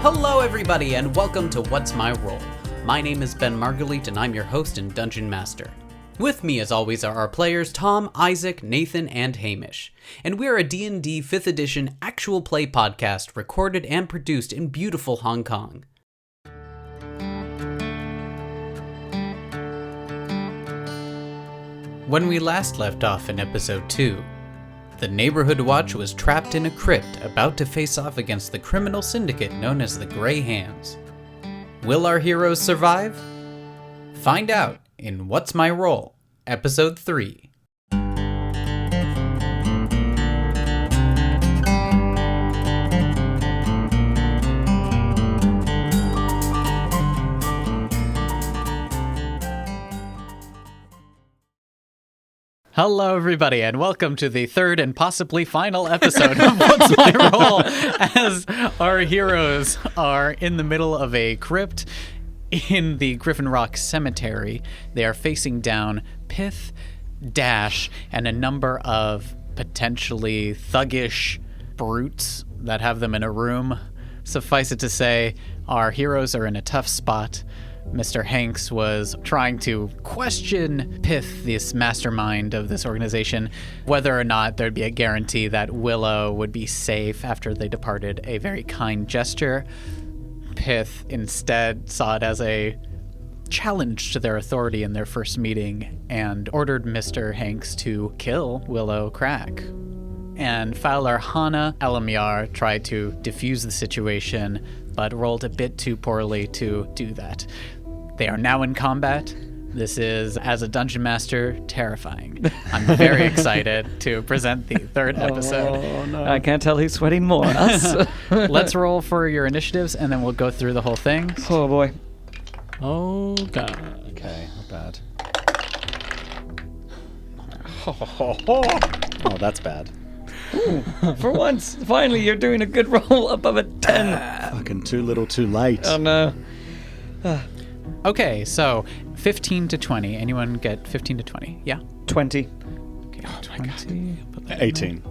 Hello everybody and welcome to What's My Role? My name is Ben Marguliet and I'm your host and Dungeon Master. With me as always are our players Tom, Isaac, Nathan, and Hamish. And we're a D&D 5th edition actual play podcast recorded and produced in beautiful Hong Kong. When we last left off in episode 2, the Neighborhood Watch was trapped in a crypt about to face off against the criminal syndicate known as the Grey Hands. Will our heroes survive? Find out in What's My Role, episode 3. Hello, everybody, and welcome to the third and possibly final episode of What's My Role, as our heroes are in the middle of a crypt in the Griffin Rock Cemetery. They are facing down Pith, Dash, and a number of potentially thuggish brutes that have them in a room. Suffice it to say, our heroes are in a tough spot. Mr. Hanks was trying to question Pith, this mastermind of this organization, whether or not there'd be a guarantee that Willow would be safe after they departed a very kind gesture. Pith instead saw it as a challenge to their authority in their first meeting and ordered Mr. Hanks to kill Willow Crack. And Fowler Hana Elamyar tried to defuse the situation, but rolled a bit too poorly to do that. They are now in combat. This is, as a dungeon master, terrifying. I'm very excited to present the third episode. Oh, no. I can't tell who's sweating more. Us. Let's roll for your initiatives, and then we'll go through the whole thing. Oh, boy. Oh, God. Okay, not bad. Oh, that's bad. Ooh, for once, finally, you're doing a good roll above a 10. Fucking too little too late. Oh, no. Okay, so 15 to 20. Anyone get 15 to 20? Yeah? 20. Okay, Oh, 20. 18.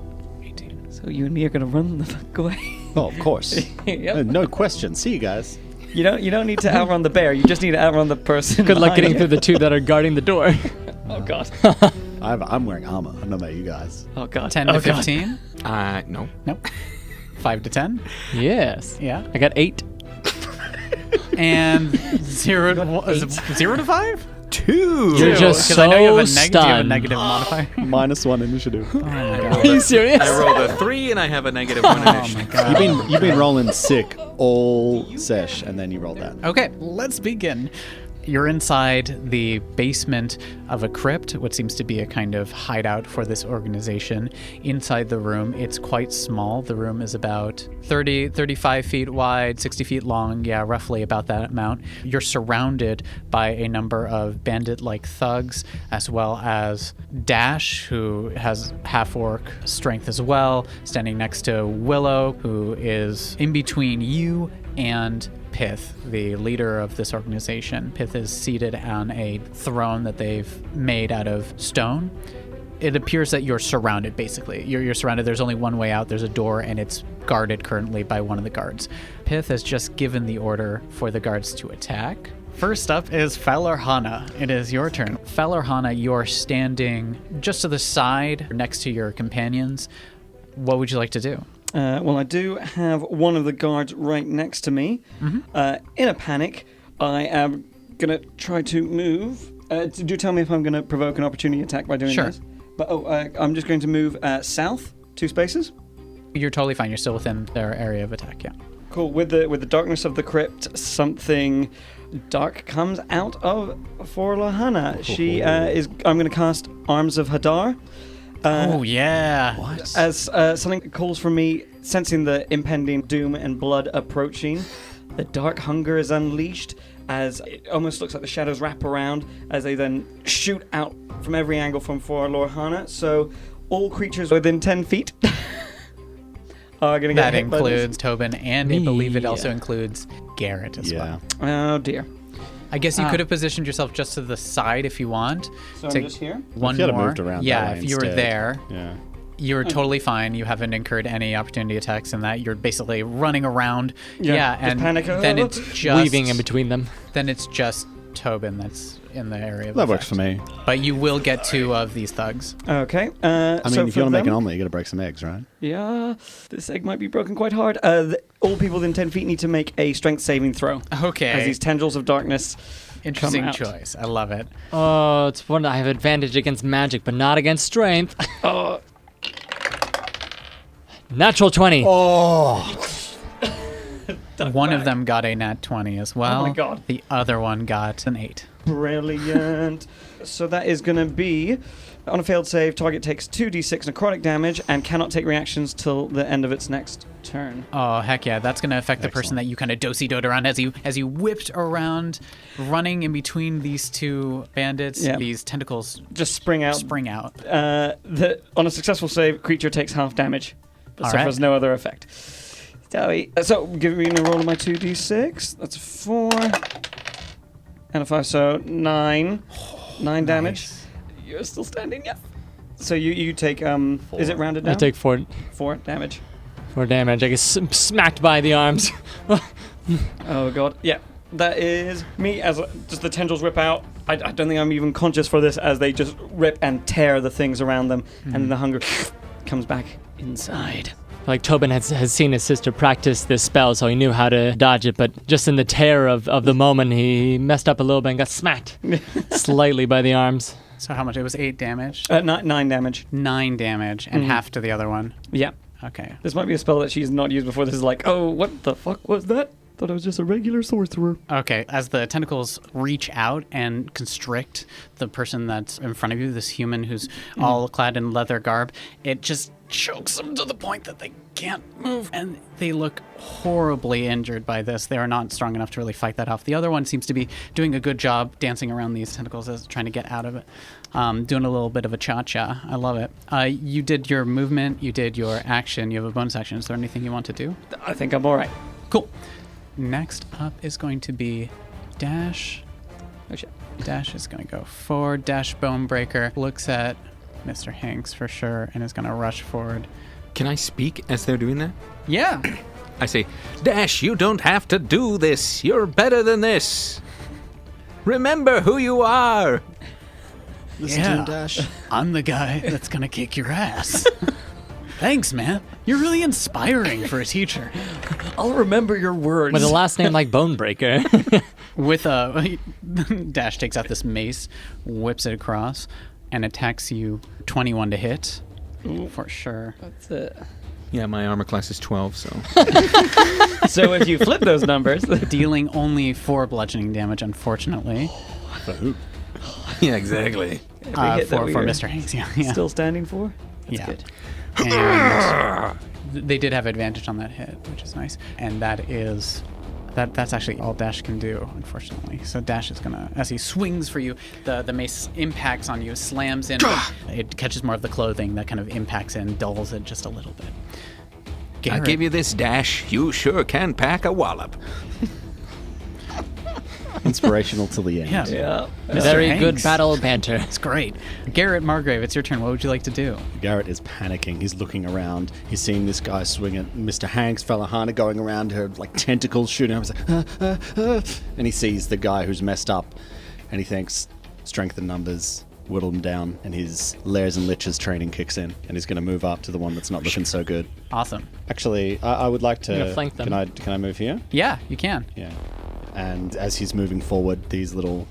18. So you and me are going to run the fuck away. Oh, of course. Yep. No question. See you guys. You don't need to outrun the bear. You just need to outrun the person. Good luck behind getting you. through the two that are guarding the door. Oh, God. I'm wearing armor. I don't know about you guys. Oh, God. 10 to Oh, God. 15? No. Nope. 5 to 10? Yes. Yeah. I got 8. And 0 to 5? 2. You're just Because I know you have a so do you have a stunned. negative modifier? -1 initiative. Oh my god. Are you serious? I rolled a 3 and I have a -1 Oh initiative. my god. You've been rolling sick all sesh, and then you rolled that. Okay, let's begin. You're inside the basement of a crypt, what seems to be a kind of hideout for this organization. Inside the room, it's quite small. The room is about 35 feet wide, 60 feet long. Yeah, roughly about that amount. You're surrounded by a number of bandit-like thugs, as well as Dash, who has half-orc strength as well, standing next to Willow, who is in between you and Pith, the leader of this organization. Pith is seated on a throne that they've made out of stone. It appears that you're surrounded, basically. You're surrounded. There's only one way out. There's a door, and it's guarded currently by one of the guards. Pith has just given the order for the guards to attack. First up is Fowler Hana. It is your turn. Fowler Hana, you're standing just to the side next to your companions. What would you like to do? Well, I do have one of the guards right next to me. Mm-hmm. In a panic, I am going to try to move. Do tell me if I'm going to provoke an opportunity attack by doing this. But I'm just going to move south 2 spaces. You're totally fine. You're still within their area of attack, yeah. Cool. With the darkness of the crypt, something dark comes out of Forlahana. She is. I'm going to cast Arms of Hadar. Oh, yeah. What? As something calls from me, sensing the impending doom and blood approaching, the dark hunger is unleashed as it almost looks like the shadows wrap around as they then shoot out from every angle from Forlorhana. So all creatures within 10 feet are going to get That hit by this. includes Tobin, and I believe it also includes Garrett as well. Oh, dear. I guess you could have positioned yourself just to the side if you want. So I'm just here? One If you had more. moved around yeah, that way if you were instead. there. Yeah. You're totally fine. You haven't incurred any opportunity attacks in that. You're basically running around. Yeah, and panic. then it's just Weaving in between them. Then it's just Tobin that's in the area of That works effect. for me. But you will get 2 of these thugs. Okay. I mean, so if for you want to make an them- omelet, you got to break some eggs, right? Yeah, this egg might be broken quite hard. All people within 10 feet need to make a strength saving throw. Okay. As these tendrils of darkness Interesting come out. choice. I love it. Oh, it's one I have advantage against magic, but not against strength. Oh, Natural 20. Oh! One of them got a nat 20 as well. Oh my God. The other one got an 8. brilliant. So that is going to be, on a failed save, target takes 2d6 necrotic damage and cannot take reactions till the end of its next turn. Oh, heck yeah. That's going to affect the person Excellent. that you kind of do-si-doed around as you whipped around, running in between these 2 bandits. Yeah. These tentacles Just spring out. spring out. On a successful save, creature takes half damage, but All suffers right. no other effect. So give me a roll of my 2d6. That's a 4 and a 5, so 9. 9 damage. Nice. You're still standing, yeah. So you take is it rounded down? I take 4 damage. damage. I get smacked by the arms. Oh god. Yeah. That is me as just the tendrils rip out. I don't think I'm even conscious for this as they just rip and tear the things around them, and the hunger comes back inside. Like Tobin has seen his sister practice this spell, so he knew how to dodge it, but just in the terror of the moment, he messed up a little bit and got smacked slightly by the arms. So how much? It was 8 damage? 9 damage. 9 damage and half to the other one. Yeah. Okay. This might be a spell that she's not used before. This is like, oh, what the fuck was that? Thought I was just a regular sorcerer. Okay, as the tentacles reach out and constrict the person that's in front of you, this human who's all clad in leather garb, it just chokes them to the point that they can't move, and they look horribly injured by this. They are not strong enough to really fight that off. The other one seems to be doing a good job dancing around these tentacles, as trying to get out of it, doing a little bit of a cha-cha. I love it. You did your movement, you did your action, you have a bonus action. Is there anything you want to do? I think I'm all right. Cool. Next up is going to be Dash. Oh shit. Dash is going to go forward. Dash Bonebreaker looks at Mr. Hanks for sure and is going to rush forward. Can I speak as they're doing that? Yeah. I say, Dash, you don't have to do this. You're better than this. Remember who you are. Listen to him, Dash. I'm the guy that's going to kick your ass. Thanks, man. You're really inspiring for a teacher. I'll remember your words. With a last name like Bonebreaker. With a Dash takes out this mace, whips it across, and attacks you 21 to hit. Ooh. For sure. That's it. Yeah, my armor class is 12, so. So if you flip those numbers, Dealing only 4 bludgeoning damage, unfortunately. For who? Yeah, exactly. every hit that For we Mr. Hanks, yeah. still standing for. That's Yeah. good. And they did have advantage on that hit, which is nice. And that's actually all Dash can do, unfortunately. So Dash is gonna, as he swings for you, the mace impacts on you, slams in. It catches more of the clothing that kind of impacts in, dulls it just a little bit. I Garrett, give you this, Dash. You sure can pack a wallop. Inspirational till the end. Yeah. Yeah. Mr. Very good Hanks. battle banter. It's great. Garrett Margrave, it's your turn. What would you like to do? Garrett is panicking. He's looking around. He's seeing this guy swing at Mr. Hanks, Fellahana going around her like tentacles shooting. He's like, and he sees the guy who's messed up, and he thinks, strength in numbers, whittle him down, and his Lairs and Liches training kicks in, and he's going to move up to the one that's not looking so good. Awesome. Actually, I would like I'm to. gonna flank them. Can I move here? Yeah, you can. Yeah. And as he's moving forward, these little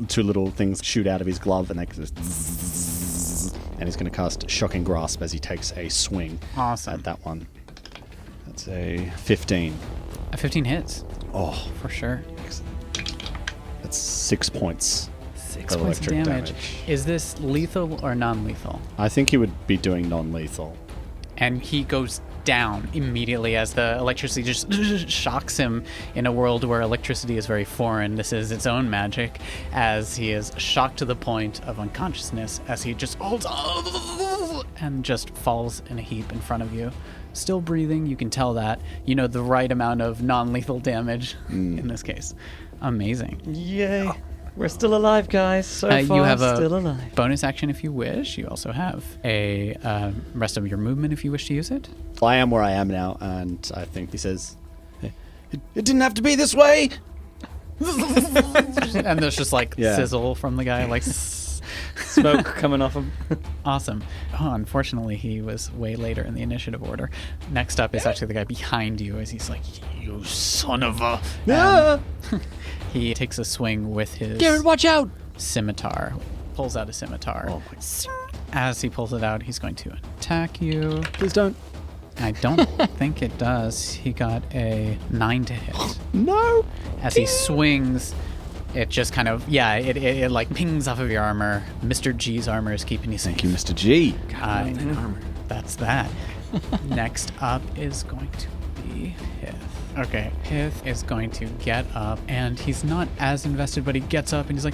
2 little things shoot out of his glove, and they just zzz, and he's going to cast Shocking Grasp as he takes a swing Awesome. at that one. That's a 15. A 15 hits, Oh, for sure. that's 6 points. 6 of points of electric damage. Is this lethal or non-lethal? I think he would be doing non-lethal. And he goes down immediately as the electricity just shocks him in a world where electricity is very foreign. This is its own magic, as he is shocked to the point of unconsciousness as he just holds on and just falls in a heap in front of you. Still breathing, you can tell that. You know the right amount of non-lethal damage in this case. Amazing. Yay. We're still alive, guys. So You far, have a still alive. bonus action if you wish. You also have a rest of your movement if you wish to use it. I am where I am now, and I think he says, it didn't have to be this way. And there's just like Yeah. sizzle from the guy, like Smoke coming off him. awesome. Oh, unfortunately, he was way later in the initiative order. Next up is actually the guy behind you, as he's like, "You son of a!" Ah! He takes a swing with his Garrett, watch out! scimitar. Pulls out a scimitar. Oh my As he pulls it out, he's going to attack you. Please don't. I don't think it does. He got a 9 to hit. No. As he swings, it just kind of, it like pings off of your armor. Mr. G's armor is keeping you safe. Thank you, Mr. G. That's that. Next up is going to be Hith. Okay, Hith is going to get up, and he's not as invested, but he gets up and he's like,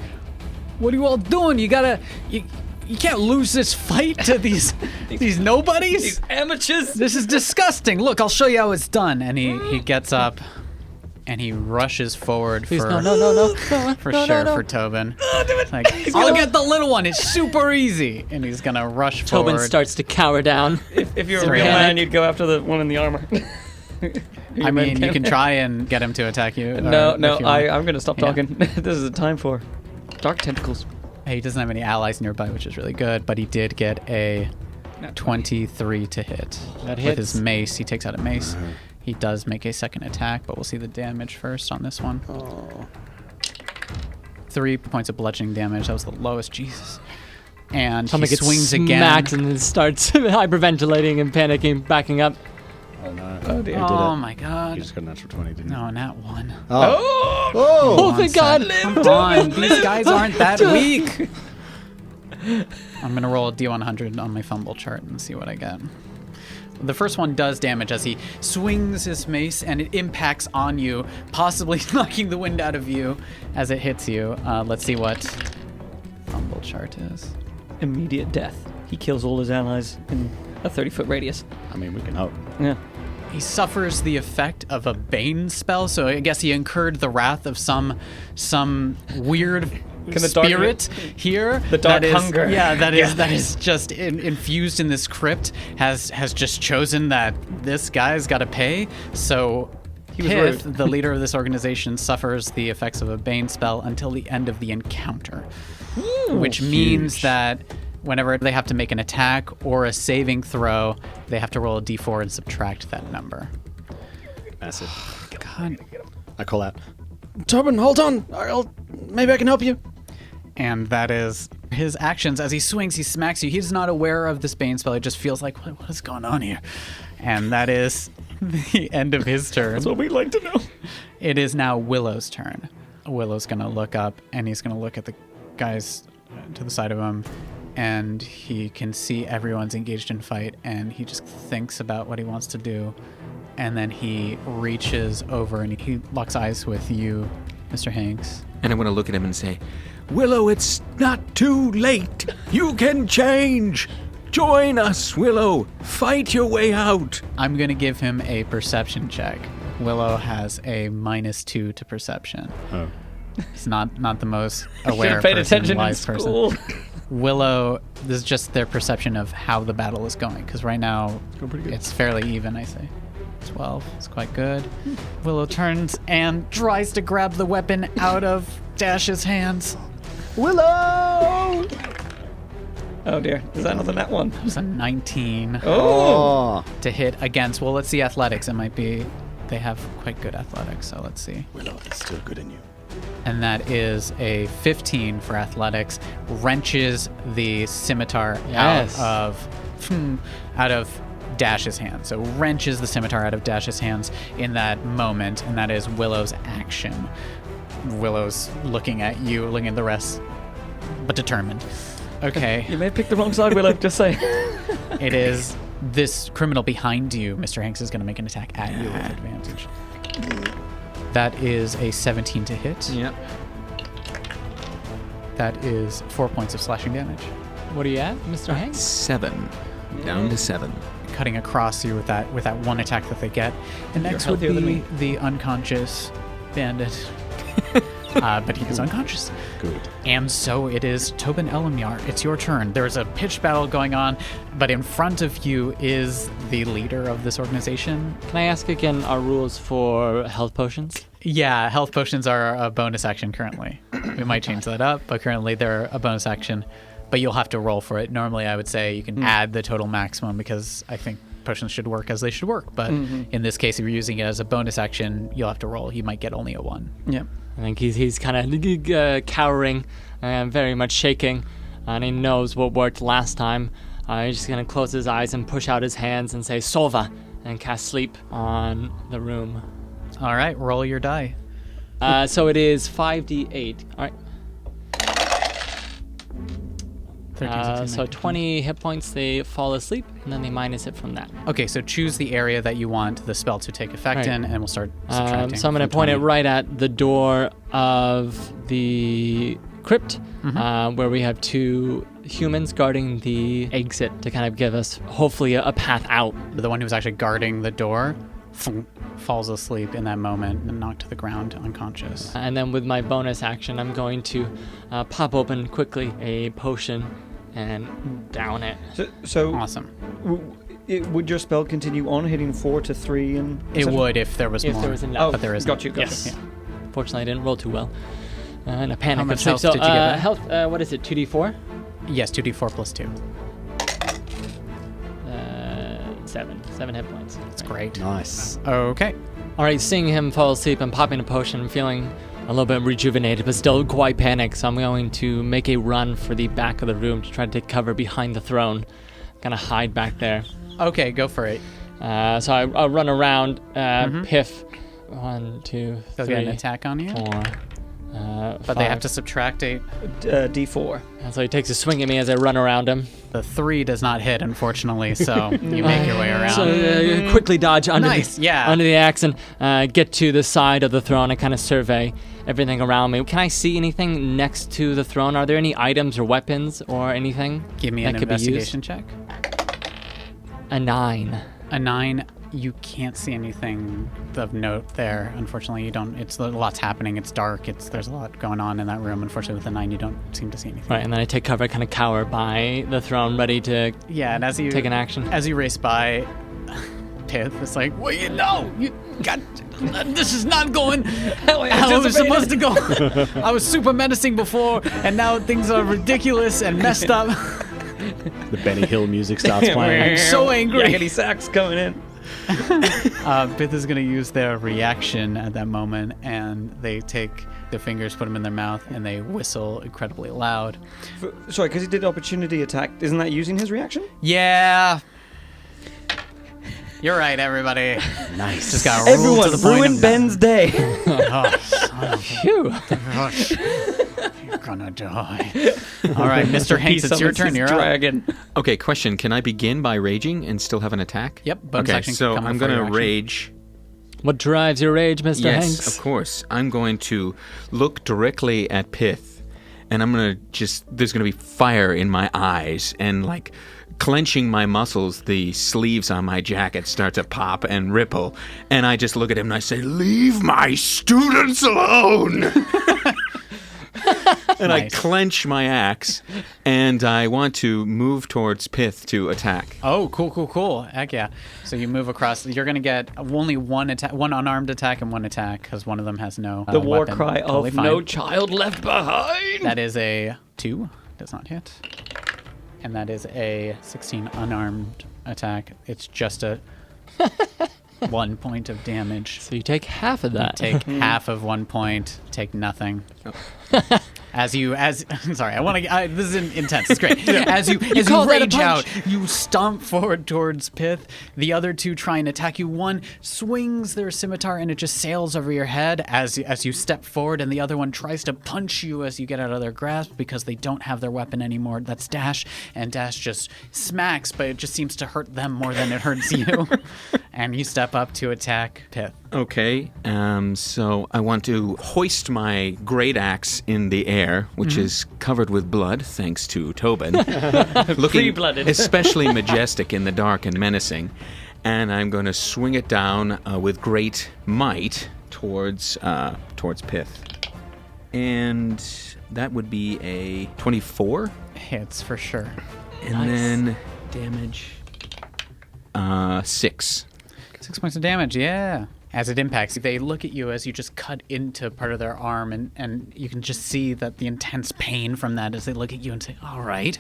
"What are you all doing? You can't lose this fight to these nobodies. These amateurs. This is disgusting. Look, I'll show you how it's done." And he gets up and he rushes forward Please, for no. for no, sure no. for Tobin. Like, I'll get the little one. It's super easy. And he's gonna rush Tobin forward. starts to cower down. If you're a Three. real man, you'd go after the one in the armor. I mean, you can try and get him to attack you. No, if you want. I'm going to stop Yeah. talking. This is a time for dark tentacles. He doesn't have any allies nearby, which is really good, but he did get a 23 to hit. That With hits. his mace, he takes out a mace. He does make a second attack, but we'll see the damage first on this one. 3 points of bludgeoning damage. That was the lowest. Jesus. And Tommy he gets swings again. smacked and then starts hyperventilating and panicking, backing up. Oh no. Oh, dear. Oh it. my You god. just got a natural 20, didn't you? No, not one. Oh. Oh, thank God! Come on, these guys aren't that weak. I'm gonna roll a D100 on my fumble chart and see what I get. The first one does damage as he swings his mace and it impacts on you, possibly knocking the wind out of you as it hits you. Let's see what fumble chart is. Immediate death. He kills all his allies in a 30-foot radius. I mean, we can hope. Yeah. He suffers the effect of a Bane spell, so I guess he incurred the wrath of some weird the dark- spirit here. The dark that is- hunger. Yeah, that Yeah. is that is just infused in this crypt. Has just chosen that this guy's got to pay. So He was Pith, rude. the leader of this organization, suffers the effects of a Bane spell until the end of the encounter, which means huge. that whenever they have to make an attack or a saving throw, they have to roll a d4 and subtract that number. Massive. God. I call out, Tobin, hold on. Maybe I can help you. And that is his actions. As he swings, he smacks you. He's not aware of this Bane spell. He just feels like, what is going on here? And that is the end of his turn. That's what we'd like to know. It is now Willow's turn. Willow's going to look up, and he's going to look at the guys to the side of him, and he can see everyone's engaged in fight, and he just thinks about what he wants to do. And then he reaches over, and he locks eyes with you, Mr. Hanks. And I'm going to look at him and say, Willow, it's not too late. You can change. Join us, Willow. Fight your way out. I'm going to give him a perception check. Willow has a -2 to perception. Oh. It's not the most Should aware have paid person, attention in wise person. school. Willow, this is just their perception of how the battle is going, because right now it's fairly even, I say. 12, it's quite good. Willow turns and tries to grab the weapon out of Dash's hands. Willow! Oh dear. Is that another that one? It was a 19 Oh. to hit against, well, let's see athletics. It might be, they have quite good athletics, so let's see. Willow, it's still good in you. And that is a 15 for athletics. Wrenches the scimitar Yes. out of Dash's hands. So wrenches the scimitar out of Dash's hands in that moment, and that is Willow's action. Willow's looking at you, looking at the rest, but determined. Okay, You may have picked the wrong side, Willow. Just say. it is this criminal behind you. Mr. Hanks is going to make an attack at you with advantage. That is a 17 to hit. Yep. That is 4 points of slashing damage. What are you at, Mr. Hanks? 7. Down to 7. Cutting across you with that one attack that they get. And next would healthier than be me. the unconscious bandit. but he is unconscious. Good. And so it is Tobin Elimyar. It's your turn. There's a pitched battle going on, but in front of you is the leader of this organization. Can I ask again our rules for health potions? Yeah, health potions are a bonus action currently. We might change that up, but currently they're a bonus action. But you'll have to roll for it. Normally, I would say you can add the total maximum because I think potions should work as they should work. But in this case, if you're using it as a bonus action, you'll have to roll. You might get only a 1. Yeah. I think he's kind of cowering and very much shaking, and he knows what worked last time. He's just going to close his eyes and push out his hands and say, Sova, and cast sleep on the room. All right, roll your die. So it is 5d8. All right. 13, 16, So 19. 20 hit points, they fall asleep, and then they minus it from that. Okay, so choose the area that you want the spell to take effect Right. in, and we'll start subtracting. So I'm going to from point it 20. right at the door of the crypt, where we have 2 humans guarding the exit to kind of give us, hopefully, a path out. The one who's actually guarding the door falls asleep in that moment and knocked to the ground unconscious. And then with my bonus action, I'm going to pop open quickly a potion and down it. So Awesome. would your spell continue on, hitting 4 to 3? And It would if there was If more. there was enough. But there isn't. Got you. Yes. Yeah. Fortunately, I didn't roll too well. In a panic How of much sleep. health So, did you get back? health, what is it, 2d4? Yes, 2d4 plus 2. 7 hit points. That's great. Nice. Okay. All right, seeing him fall asleep and popping a potion, I'm feeling a little bit rejuvenated, but still quite panicked. So I'm going to make a run for the back of the room to try to take cover behind the throne. Gonna hide back there. Okay, go for it. So I'll run around. Piff. 1, 2, They'll 3, get an attack on you. 4. But they have to subtract a. D4. So he takes a swing at me as I run around him. The 3 does not hit, unfortunately, so you make your way around. So quickly dodge under, Nice, yeah. under the axe and get to the side of the throne and kind of survey everything around me. Can I see anything next to the throne? Are there any items or weapons or anything Give me that an could be used? investigation check. A 9. A 9. You can't see anything of note there. Unfortunately, you don't. It's a lot's happening. It's dark. There's a lot going on in that room. Unfortunately, with a 9, you don't seem to see anything. Right, and then I take cover, kind of cower by the throne, ready to Yeah, and as you take an action. as you race by, Pith is like, well, you know, you got. This is not going how it was supposed to go. I was super menacing before, and now things are ridiculous and messed up. The Benny Hill music starts playing. I'm so angry. Yakety sax coming in. Pith is going to use their reaction at that moment, and they take their fingers, put them in their mouth, and they whistle incredibly loud. Sorry, because he did opportunity attack. Isn't that using his reaction? Yeah. You're right, everybody. Nice. Just got Everyone, to the point ruin of Ben's day. Oh, son of Phew. a gosh. You're gonna die. All right, Mr. Hanks, it's your turn. You're up. dragon. Okay, question. Can I begin by raging and still have an attack? Yep, bonus Okay, action so coming I'm before going your to action. rage. What drives your rage, Mr. Yes, Hanks? of course. I'm going to look directly at Pith, and I'm going to there's going to be fire in my eyes, and like clenching my muscles, the sleeves on my jacket start to pop and ripple, and I just look at him and I say, "Leave my students alone!" And Nice. I clench my axe, and I want to move towards Pith to attack. Oh, cool. Heck yeah. So you move across. You're going to get only one attack, one unarmed attack and one attack, because one of them has no The war weapon. cry Totally of fine. no child left behind. That is a 2. Does not hit. And that is a 16 unarmed attack. It's just a 1 point of damage. So you take half of that. Take half of 1 point. Take nothing. Sorry, I want to. This is intense. It's great. As you call that a rage punch. out, you stomp forward towards Pith. The other two try and attack you. One swings their scimitar and it just sails over your head as you step forward, and the other one tries to punch you as you get out of their grasp because they don't have their weapon anymore. That's Dash, and Dash just smacks, but it just seems to hurt them more than it hurts you. And you step up to attack Pith. Okay, so I want to hoist my great axe in the air, which is covered with blood, thanks to Tobin, looking Free-blooded. especially majestic in the dark and menacing. And I'm going to swing it down with great might towards Pith. And that would be a 24. Hits for sure. And then damage. 6. 6 points of damage, yeah. As it impacts, they look at you as you just cut into part of their arm, and you can just see that the intense pain from that as they look at you and say, all right,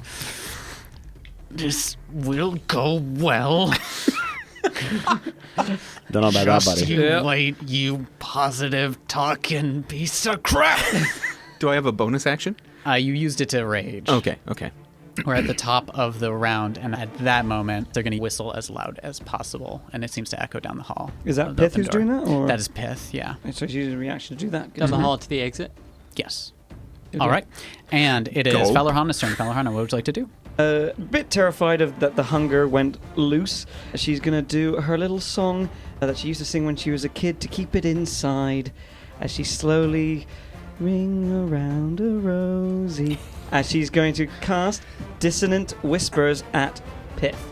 this will go well. Don't know about that, buddy. You wait, you positive talking piece of crap. Do I have a bonus action? You used it to rage. Okay. We're at the top of the round, and at that moment, they're going to whistle as loud as possible, and it seems to echo down the hall. Is that of the Pith open who's door. doing that? Or? That is Pith, yeah. So she used a reaction to do that. Down the hall to the exit. Yes. All right. And it is Falorhana's turn. Falorhana, what would you like to do? A bit terrified of that the hunger went loose. She's going to do her little song that she used to sing when she was a kid to keep it inside as she slowly ring around a rosy. As she's going to cast Dissonant Whispers at Pith.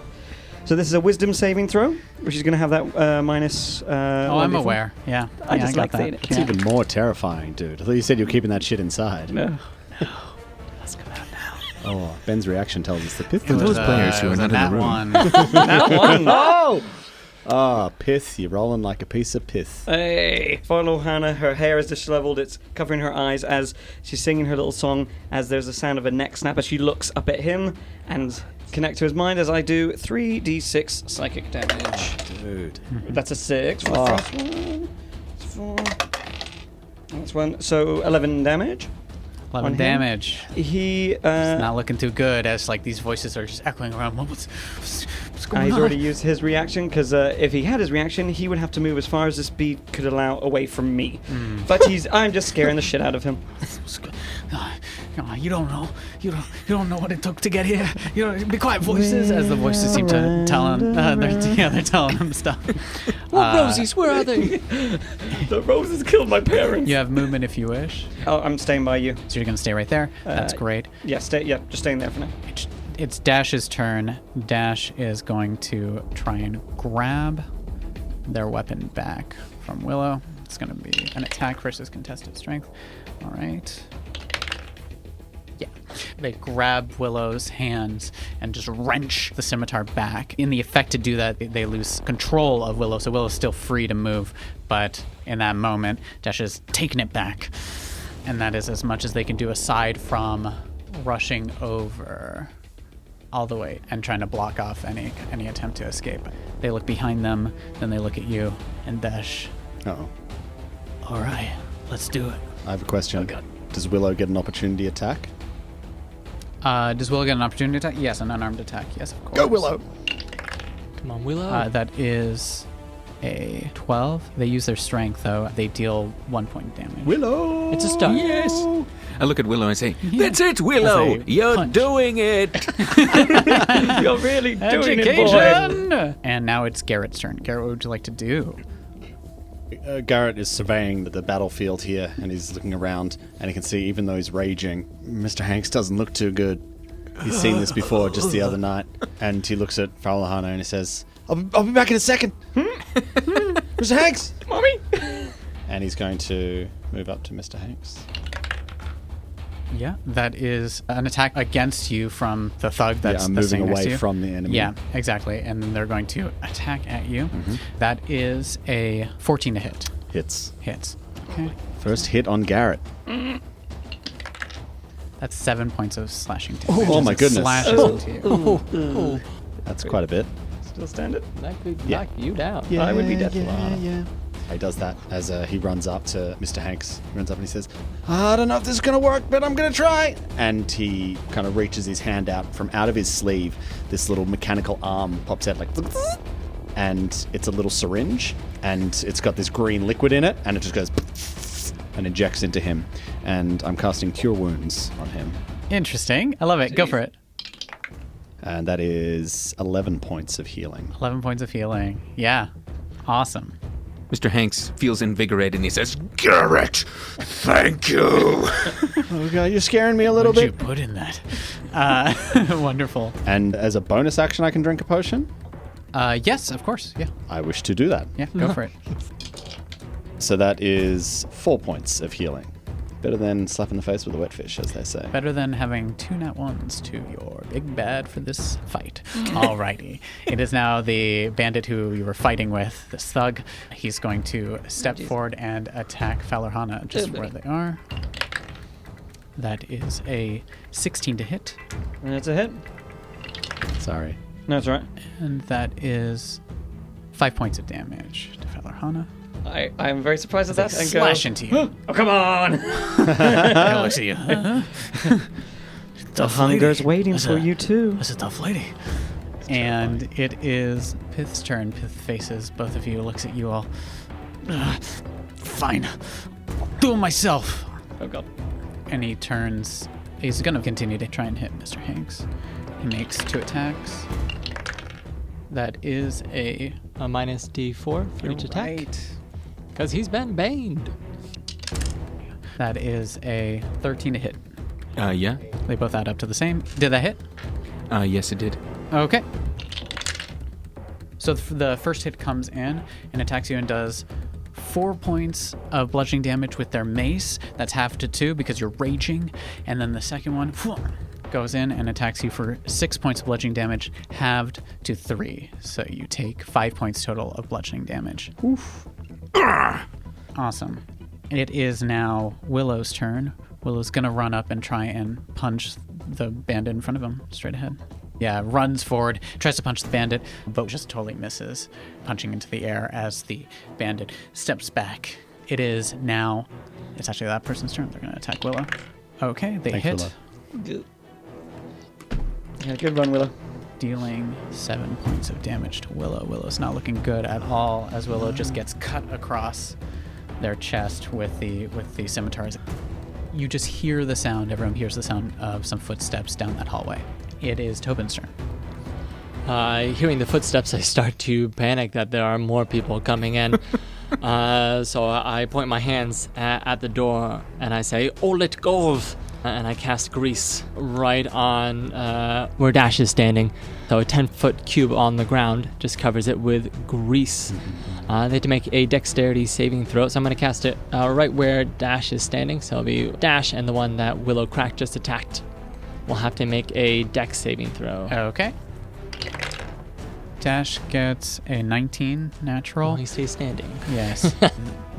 So this is a wisdom saving throw, which is going to have that minus... I'm aware. Yeah. I just got like that. saying it. It's even more terrifying, dude. I thought you said you were keeping that shit inside. No. Let's come out now. Oh, Ben's reaction tells us the Pith. For those players who are not in the room. One. That one. Oh! Ah, Pith. You're rolling like a piece of pith. Hey! Follow Hannah. Her hair is disheveled. It's covering her eyes as she's singing her little song. As there's a sound of a neck snap as she looks up at him and connect to his mind. As I do 3d6 psychic damage. Dude. That's a 6 for the first one. It's 4. That's 1. So 11 damage. 11 on him. damage. He. It's not looking too good as like these voices are just echoing around. What's going He's on? already used his reaction because if he had his reaction, he would have to move as far as the speed could allow away from me. But I'm just scaring the shit out of him. You don't know. You don't know what it took to get here. You don't, be quiet, voices. As the voices seem to tell him. They're telling him stuff. What rosies? Where are they? The roses killed my parents. You have movement if you wish. Oh, I'm staying by you. So you're gonna stay right there. That's great. Yeah, just staying there for now. It's Dash's turn. Dash is going to try and grab their weapon back from Willow. It's going to be an attack versus contested strength. All right. Yeah. They grab Willow's hands and just wrench the scimitar back. In the effect to do that, they lose control of Willow, so Willow's still free to move. But in that moment, Dash is taking it back. And that is as much as they can do aside from rushing over all the way and trying to block off any attempt to escape. They look behind them, then they look at you, and Dash. Uh-oh. All right, let's do it. I have a question. Oh, God. Does Willow get an opportunity attack? Does Willow get an opportunity attack? Yes, an unarmed attack. Yes, of course. Go, Willow! Come on, Willow. That is a 12. They use their strength, though. They deal 1 point of damage. Willow! It's a start. Yes. I look at Willow and say, "That's it, Willow. As a You're punch. doing it." You're really doing it, boy. Education! And now it's Garrett's turn. Garrett, what would you like to do? Garrett is surveying the battlefield here, and he's looking around, and he can see, even though he's raging, Mr. Hanks doesn't look too good. He's seen this before just the other night, and he looks at Falahana and he says, I'll be back in a second. Mr. Hanks! Mommy! And he's going to move up to Mr. Hanks. Yeah, that is an attack against you from the thug that's I'm that's moving sitting next to away you. from the enemy. Yeah, exactly. And then they're going to attack at you. That is a 14 to hit. Hits. Hits. Okay. First hit on Garrett. That's 7 points of slashing damage. Oh, my As it goodness. Slashes into you. Oh, That's quite a bit. Still standing? that could Yeah. knock you down. I would be dead. Yeah. He does that as he runs up to Mr. Hanks. He runs up and he says, I don't know if this is going to work, but I'm going to try. And he kind of reaches his hand out. From out of his sleeve, this little mechanical arm pops out like... And it's a little syringe. And it's got this green liquid in it. And it just goes... And injects into him. And I'm casting Cure Wounds on him. Interesting. I love it. Go for it. And that is 11 points of healing. 11 points of healing. Yeah. Awesome. Mr. Hanks feels invigorated and he says, "Garrett, thank you." Oh, God, you're scaring me a little What did bit. you put in that? Wonderful. And as a bonus action, I can drink a potion? Yes, of course. Yeah. I wish to do that. Yeah, go for it. So that is 4 points of healing. Better than slapping the face with a wet fish, as they say. Better than having 2 nat 1s to your big bad for this fight. Alrighty. It is now the bandit who you were fighting with, this thug. He's going to step forward and attack Falorhana just where they are. That is a 16 to hit. And it's a hit. Sorry. No, it's all right. And that is 5 points of damage to Falorhana. I'm very surprised at that. And Slash into you. Oh, come on! It looks at you. The hunger's waiting for you, too. That's a tough lady. And it is Pith's turn. Pith faces both of you, looks at you all. Fine. Do it myself. Oh, God. And he turns. He's going to continue to try and hit Mr. Hanks. He makes 2 attacks. That is a minus D4 for each attack. Right. Because he's been baned. That is a 13 to hit. Yeah. They both add up to the same. Did that hit? Yes, it did. Okay. So the first hit comes in and attacks you and does 4 points of bludgeoning damage with their mace. That's half to 2 because you're raging. And then the second one goes in and attacks you for 6 points of bludgeoning damage, halved to 3. So you take 5 points total of bludgeoning damage. Oof. Awesome. It is now Willow's turn. Willow's gonna run up and try and punch the bandit in front of him, straight ahead. Yeah, runs forward, tries to punch the bandit, but just totally misses, punching into the air as the bandit steps back. It is now, it's actually that person's turn. They're gonna attack Willow. Okay, they Thanks, hit, Willow. Good. Yeah, good run, Willow. dealing 7 points of damage to Willow. Willow's not looking good at all as Willow just gets cut across their chest with the scimitars. You just hear the sound, everyone hears the sound of some footsteps down that hallway. It is Tobin's turn. Hearing the footsteps, I start to panic that there are more people coming in. So I point my hands at the door and I say, "All it goes!" And I cast grease right on where Dash is standing. So a 10-foot cube on the ground just covers it with grease. They have to make a dexterity saving throw. So I'm going to cast it right where Dash is standing. So it'll be Dash and the one that Willow Crack just attacked. We'll have to make a dex saving throw. Okay. Dash gets a 19 natural. He stays standing. Yes.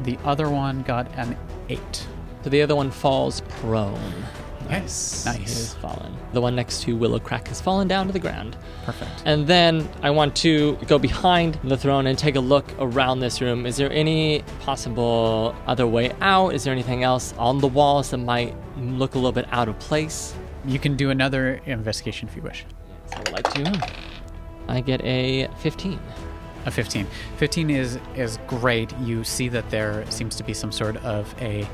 The other one got an 8. So the other one falls prone. Nice. He has fallen. The one next to Willow Crack has fallen down to the ground. Perfect. And then I want to go behind the throne and take a look around this room. Is there any possible other way out? Is there anything else on the walls that might look a little bit out of place? You can do another investigation if you wish. So I would like to. I get a 15. A 15. 15 is great. You see that there seems to be some sort of a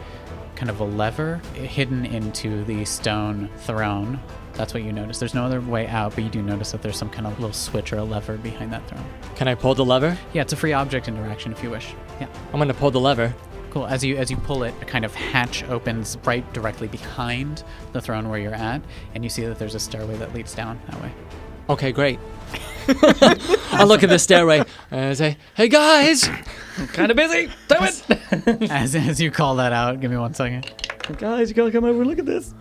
kind of a lever hidden into the stone throne. That's what you notice. There's no other way out, but you do notice that there's some kind of little switch or a lever behind that throne. Can I pull the lever? Yeah, it's a free object interaction if you wish. Yeah. I'm going to pull the lever. Cool. As you pull it, a kind of hatch opens right directly behind the throne where you're at, and you see that there's a stairway that leads down that way. Okay, great. I look at the stairway and I say, "Hey guys, I'm kind of busy. Do it. As you call that out, give me 1 second. Guys, you gotta come over and look at this.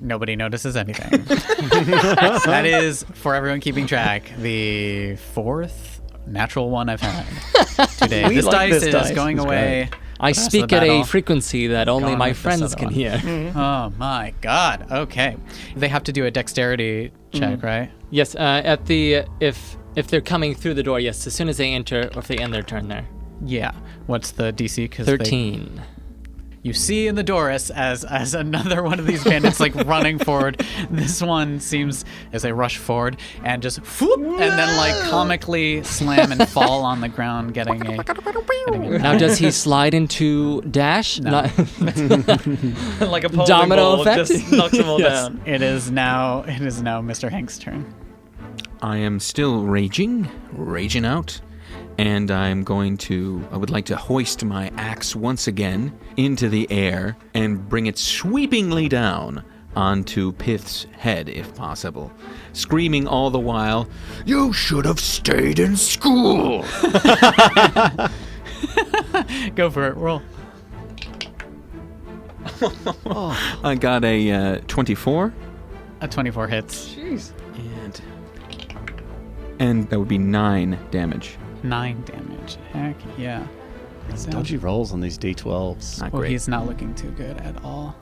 Nobody notices anything. That is, for everyone keeping track, the 4th natural one I've had today. We This like dice this is dice. going It's away. I Pass speak the at a battle. frequency that only Gone my with this friends other can one. hear." Oh my god. Okay. They have to do a dexterity check, right? Yes, at the if they're coming through the door, yes, as soon as they enter or if they end their turn there. Yeah. What's the DC? 'Cause 13. you see in the door as another one of these bandits like running forward. This one seems as they rush forward and just whoop, and then like comically slam and fall on the ground, getting a Now, does he slide into Dash? No. Not- Like a bowling Domino ball, effect? just knocks them all Yes. down. It is now Mr. Hank's turn. I am still raging out, and I would like to hoist my axe once again into the air and bring it sweepingly down onto Pith's head, if possible, screaming all the while, "You should have stayed in school!" Go for it. Roll. I got a 24. A 24 hits. Jeez. And that would be 9 damage. 9 damage. Heck yeah. Dodgy rolls on these D12s. Not Well, great. he's not looking too good at all.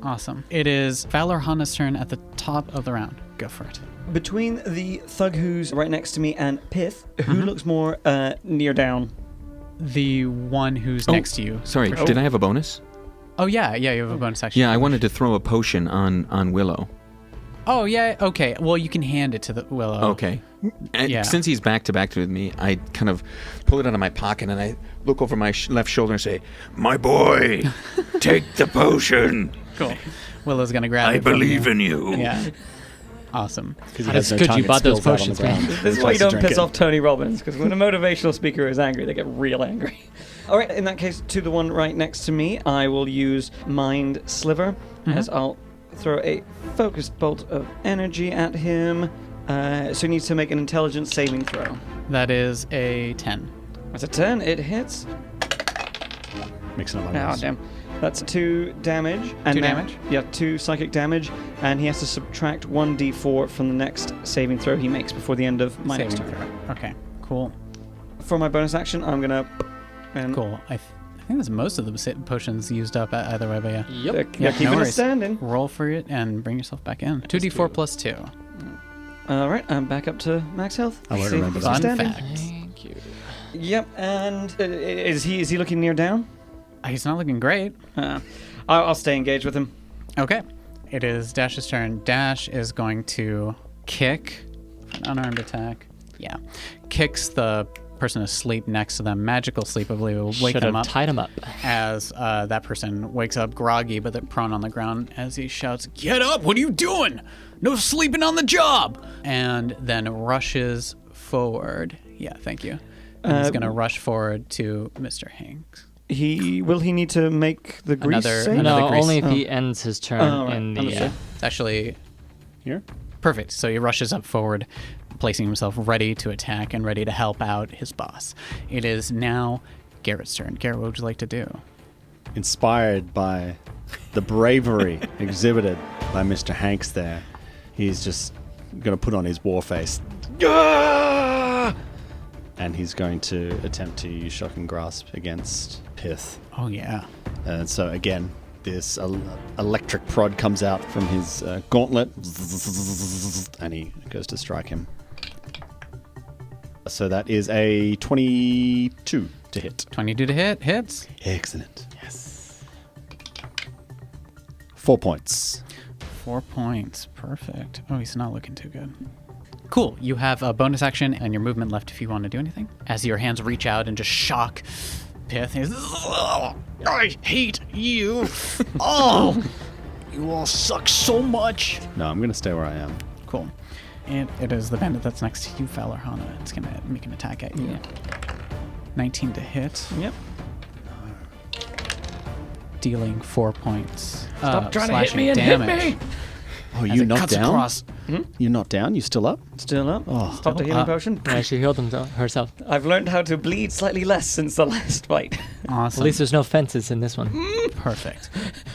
Awesome. It is Valorhana's turn at the top of the round. Go for it. Between the thug who's right next to me and Pith, who looks more near down? The one who's next to you. Sorry, for sure. did I have a bonus? Oh, yeah, you have a bonus action. Yeah, I wanted to throw a potion on Willow. Oh, yeah, okay. Well, you can hand it to the Willow. Okay. And Yeah. since he's back to back with me, I kind of pull it out of my pocket and I look over my left shoulder and say, "My boy, take the potion. Cool. Willow's going to grab it. I believe in you." Yeah. Awesome. That's good you bought those potions, man. This is why you don't piss off Tony Robbins, because when a motivational speaker is angry, they get real angry. All right, in that case, to the one right next to me, I will use Mind Sliver, as I'll throw a focused bolt of energy at him. So he needs to make an intelligence saving throw. That is a 10. That's a 10. It hits. Mixing up my Oh, rolls. damn. That's 2 damage. And 2 now- damage? Yeah, 2 psychic damage. And he has to subtract 1d4 from the next saving throw he makes before the end of my next Saving turn. throw. Okay, cool. For my bonus action, I'm going to... Cool. I think that's most of the potions used up either way, but yeah. Yep. They're Yeah, keeping no it worries. standing. Roll for it and bring yourself back in. 2d4 plus 2. All right, I'm back up to max health. I won't See remember if that. he's Fun standing. fact. Thank you. Yep, and is he looking near down? He's not looking great. I'll stay engaged with him. Okay. It is Dash's turn. Dash is going to kick for an unarmed attack. Yeah. Kicks the person asleep next to them. Magical sleep, I believe, will wake Should them have up tied him up. as that person wakes up groggy, but they're prone on the ground as he shouts, "Get up! What are you doing? No sleeping on the job!" And then rushes forward. Yeah, thank you. And he's going to rush forward to Mr. Hanks. Will he need to make the grease Another- save? another- No, grease. only if he ends his turn Oh, right. in the. Understood. It's actually Here? perfect. So he rushes up forward, placing himself ready to attack and ready to help out his boss. It is now Garrett's turn. Garrett, what would you like to do? Inspired by the bravery exhibited by Mr. Hanks there, he's just going to put on his war face. Ah! And he's going to attempt to use Shock and Grasp against Pith. Oh, yeah. And so again, this electric prod comes out from his gauntlet, and he goes to strike him. So that is a 22 to hit. 22 to hit. Hits. Excellent. Yes. 4 points. 4 points. Perfect. Oh, he's not looking too good. Cool. You have a bonus action and your movement left if you want to do anything. As your hands reach out and just shock Pith. He's, "Ugh, I hate you. Oh, you all suck so much." No, I'm going to stay where I am. Cool. And it is the bandit that's next to you, Valorhana. It's going to make an attack at you. 19 to hit, Yep. dealing 4 points. Stop trying to hit slashing me and damage. hit me! Oh, As you it not cuts down? across. You're not down? You still up? Still up. Oh. Stop the healing potion. Yeah, she healed herself. I've learned how to bleed slightly less since the last fight. Awesome. At least there's no fences in this one. Perfect.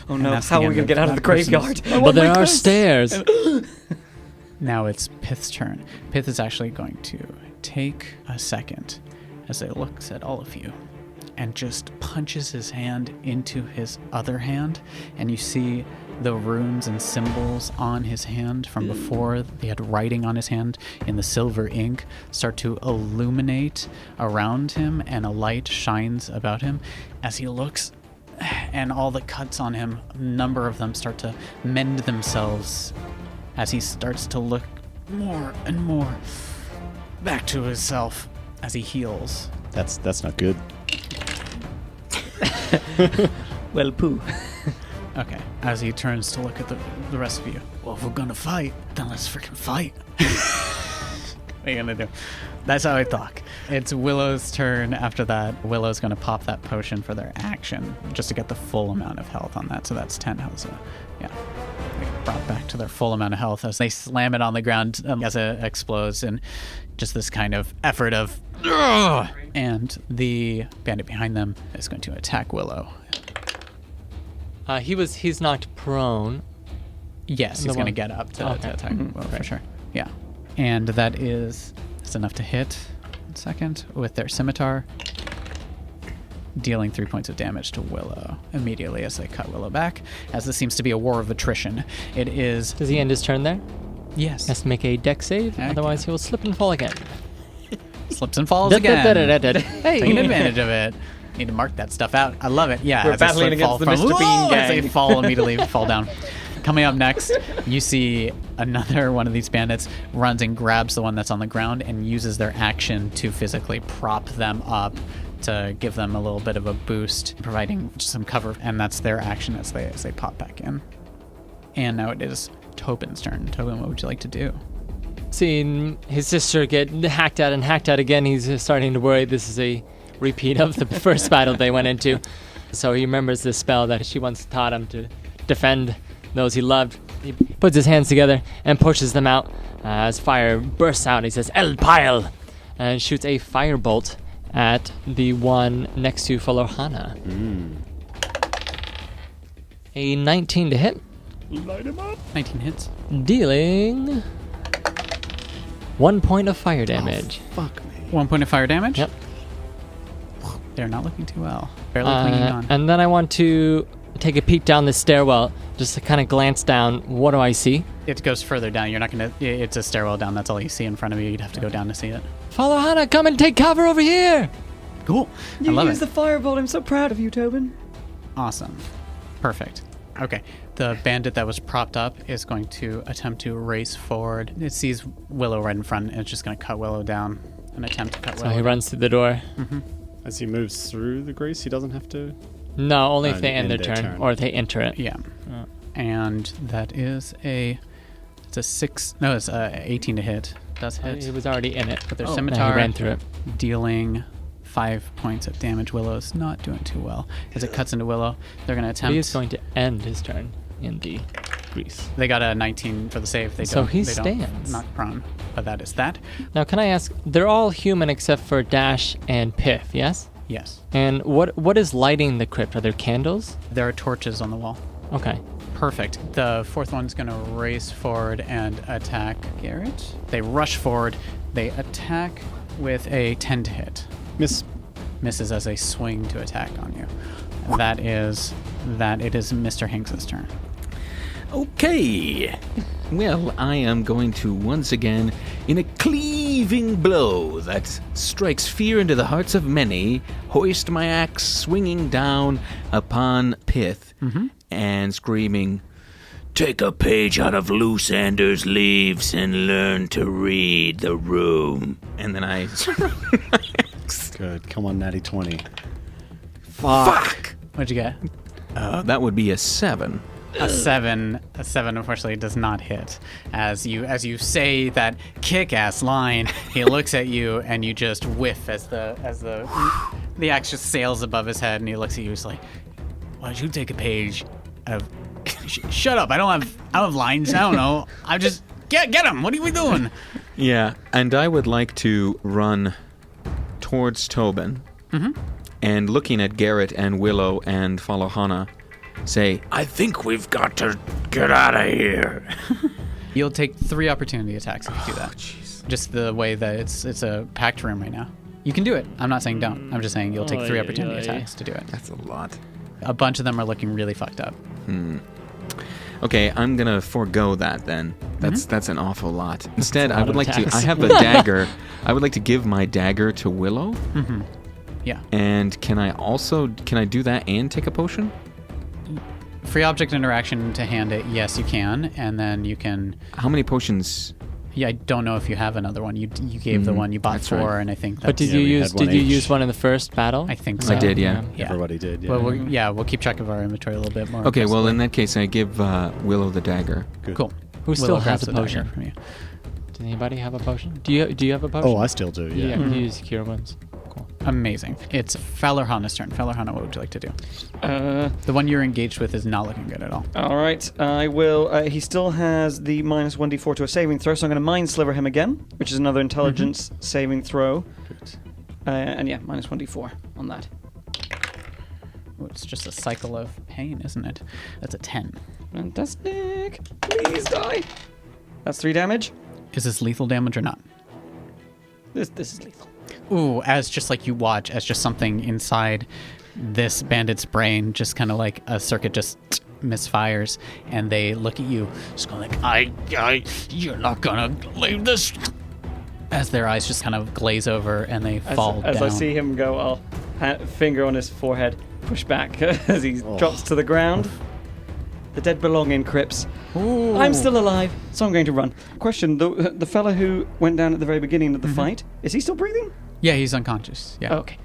Oh And no, that's how the are we end going to get out of that the graveyard? person's- I But want there my are quest. stairs. Now it's Pith's turn. Pith is actually going to take a second as he looks at all of you and just punches his hand into his other hand. And you see the runes and symbols on his hand from before. They had writing on his hand in the silver ink start to illuminate around him, and a light shines about him as he looks. And all the cuts on him, a number of them start to mend themselves as he starts to look more and more back to himself as he heals. That's not good. Well, poo. Okay, as he turns to look at the rest of you. Well, if we're gonna fight, then let's freaking fight. What are you gonna do? That's how I talk. It's Willow's turn after that. Willow's gonna pop that potion for their action, just to get the full amount of health on that. So that's 10 health. So, yeah. They brought back to their full amount of health as they slam it on the ground as it explodes, and just this kind of effort of, "Ugh!" And the bandit behind them is going to attack Willow. He's knocked prone. Yes, he's going to get up to attack Willow for sure. Yeah. And that's enough to hit. 1 second with their scimitar, dealing 3 points of damage to Willow immediately as they cut Willow back, as this seems to be a war of attrition. It is... Does he end his turn there? Yes. Has to make a dex save, otherwise he will slip and fall again. Slips and falls again. Taking advantage of it. Need to mark that stuff out. I love it. Yeah. We're battling against the Mr. Bean gang. As they fall, immediately fall down. Coming up next, you see another one of these bandits runs and grabs the one that's on the ground and uses their action to physically prop them up to give them a little bit of a boost, providing some cover, and that's their action as they pop back in. And now it is Tobin's turn. Tobin, what would you like to do? Seeing his sister get hacked at again, he's starting to worry this is a repeat of the first battle they went into. So he remembers this spell that she once taught him to defend those he loved. He puts his hands together and pushes them out as fire bursts out. He says, El Pile! And shoots a firebolt at the one next to Falohana. A 19 to hit. Light him up. 19 hits. Dealing 1 point of fire damage. Fuck me. 1 point of fire damage? Yep. They're not looking too well. Barely clinging on. And then I want to take a peek down this stairwell, just to kind of glance down. What do I see? It goes further down. You're not going to... It's a stairwell down. That's all you see in front of you. You'd have to go down to see it. Falohana, come and take cover over here! Cool. I You love used it. the firebolt. I'm so proud of you, Tobin. Awesome. Perfect. Okay. The bandit that was propped up is going to attempt to race forward. It sees Willow right in front, and it's just going to cut Willow down. An attempt to cut So Willow he down. runs through the door. As he moves through the grease, he doesn't have to... No, only if they end end their their turn, turn. or if they enter it. Yeah. And that is it's a 6... No, it's 18 to hit. Does hit. He was already in it. With their And scimitar. he ran through it. Dealing 5 points of damage. Willow's not doing too well. As it cuts into Willow, they're going to attempt... He is going to end his turn in the grease. They got a 19 for the save. They So don't, he they stands. Don't knock prone. But that is that. Now, can I ask, they're all human except for Dash and Piff, yes? Yes. And what is lighting the crypt? Are there candles? There are torches on the wall. Okay. Perfect. The fourth one's going to race forward and attack Garrett. They rush forward. They attack with a 10 to hit. Miss. Misses as they swing to attack on you. It is Mr. Hinks's turn. Okay. Well, I am going to once again, in a cleaving blow that strikes fear into the hearts of many, hoist my axe swinging down upon Pith and screaming, "Take a page out of Lusander's leaves and learn to read the room." And then I... Good. Come on, natty 20. Fuck! What'd you get? That would be a 7. A 7 unfortunately does not hit. As you say that kick-ass line, he looks at you and you just whiff as the axe just sails above his head, and he looks at you. He's like, "Why don't you take a page of? Shut up! I don't have lines. I don't know. I just get him. What are we doing?" Yeah, and I would like to run towards Tobin and looking at Garrett and Willow and Falohana, say, "I think we've got to get out of here." You'll take 3 opportunity attacks if you do that. Jeez. Just the way that it's a packed room right now. You can do it. I'm not saying don't. I'm just saying you'll take 3 opportunity attacks to do it. That's a lot. A bunch of them are looking really fucked up. Okay, I'm gonna forego that then. That's an awful lot. Instead, I lot would of like to. attacks. I have the dagger. I would like to give my dagger to Willow. Yeah. And can I do that and take a potion? Free object interaction to hand it. Yes, you can. And then you can... How many potions? Yeah, I don't know if you have another one. You gave the one you bought That's 4, right. and I think that's... But did Yeah, you we use had one did you each. use one in the first battle? I think so. I did, yeah. Yeah. Everybody did, yeah. Well, we'll keep track of our inventory a little bit more. Okay, well aggressively. in that case, I give Willow the dagger. Good. Cool. Who still Willow has grabs a the dagger potion? from you. Does anybody have a potion? Do you have a potion? Oh, I still do, yeah. You use cure wounds. Cool. Amazing. It's Falohana's turn. Falohana, what would you like to do? Uh, The one you're engaged with is not looking good at all. all right, I will. He still has the minus 1d4 to a saving throw, so I'm going to mind sliver him again, which is another intelligence saving throw. Good. And yeah, minus 1d4 on that. Ooh, it's just a cycle of pain, isn't it? That's a 10. Fantastic. Please die. That's 3 damage. Is this lethal damage or not? This is lethal. Ooh, as just like you watch, as just something inside this bandit's brain, just kind of like a circuit just misfires, and they look at you, just going like, you're not gonna leave this. As their eyes just kind of glaze over and they fall down. As I see him go, I'll finger on his forehead, push back as he drops to the ground. The dead belong in crypts. Ooh. I'm still alive, so I'm going to run. Question, the fella who went down at the very beginning of the fight, is he still breathing? Yeah, he's unconscious. Yeah. Okay.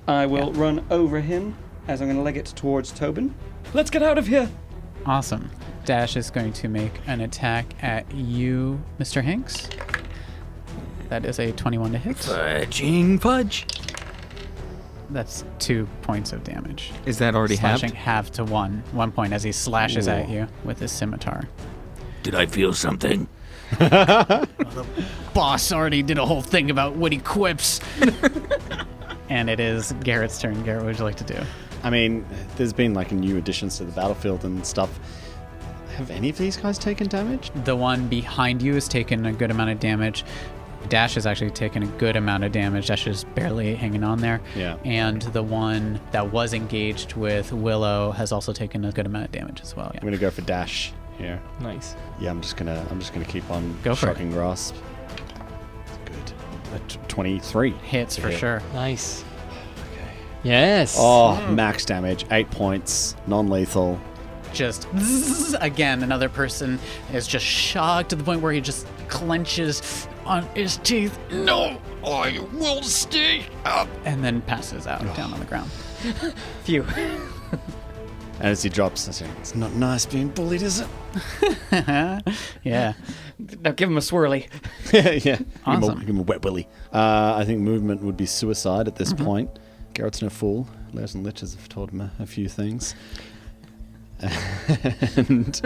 I will run over him as I'm going to leg it towards Tobin. Let's get out of here. Awesome. Dash is going to make an attack at you, Mr. Hanks. That is a 21 to hit. Fudging fudge. That's 2 points of damage. Is that already Slashing halved? half to 1 point as he slashes at you with his scimitar. Did I feel something? Boss already did a whole thing about witty quips. And it is Garrett's turn. Garrett, what would you like to do? I mean, there's been like new additions to the battlefield and stuff. Have any of these guys taken damage? The one behind you has taken a good amount of damage. Dash has actually taken a good amount of damage. Dash is barely hanging on there. Yeah. And the one that was engaged with Willow has also taken a good amount of damage as well. I'm gonna go for Dash here. Nice. Yeah, I'm just gonna keep on Go for it. shocking grasp. Good. 23 Hits to for hit. sure. Nice. Yes. Oh, max damage, 8 points, non-lethal. Just zzz, again, another person is just shocked to the point where he just clenches on his teeth. No, I will stay up. And then passes out down on the ground. Phew. And as he drops, I say, "It's not nice being bullied, is it?" Yeah. Now give him a swirly. Awesome. Yeah. Give him a wet willy. I think movement would be suicide at this point. Garrett's no fool. Lairs and Liches have told him a few things. And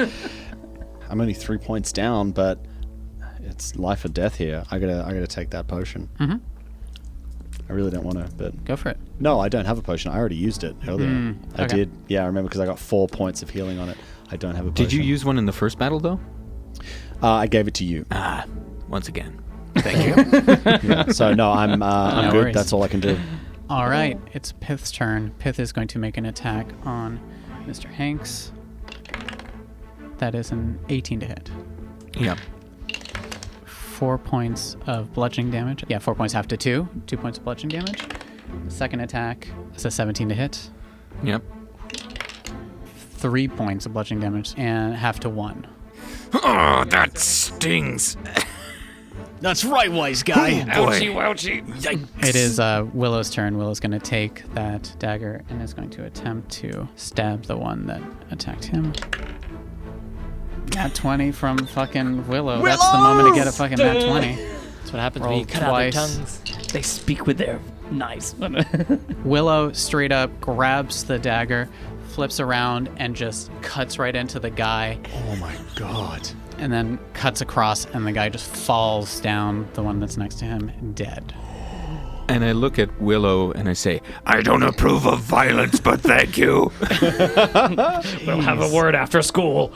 I'm only 3 points down, but it's life or death here. I gotta take that potion. Mhm. I really don't want to, but Go for it. no, I don't have a potion. I already used it earlier. I okay. did. Yeah, I remember because I got 4 points of healing on it. I don't have a potion. Did you use one in the first battle, though? I gave it to you. Once again. Thank you. Yeah, so no, I'm No good. worries. That's all I can do. All right, it's Pith's turn. Pith is going to make an attack on Mr. Hanks. That is an 18 to hit. Yep. 4 points of bludgeoning damage. Yeah, 4 points half to 2. 2 points of bludgeoning damage. Second attack is a 17 to hit. Yep. 3 points of bludgeoning damage and half to 1. Oh, that stings. That's right, wise guy. Ouchie. It is Willow's turn. Willow's going to take that dagger and is going to attempt to stab the one that attacked him. Nat 20 from fucking Willow. That's the moment to get a fucking nat 20. That's what happens when Roll you cut out their twice. tongues. They speak with their knives. Willow straight up grabs the dagger, flips around, and just cuts right into the guy, Oh my god. and then cuts across, and the guy just falls down, the one that's next to him, dead. And I look at Willow and I say, I don't approve of violence, but thank you. We'll have a word after school.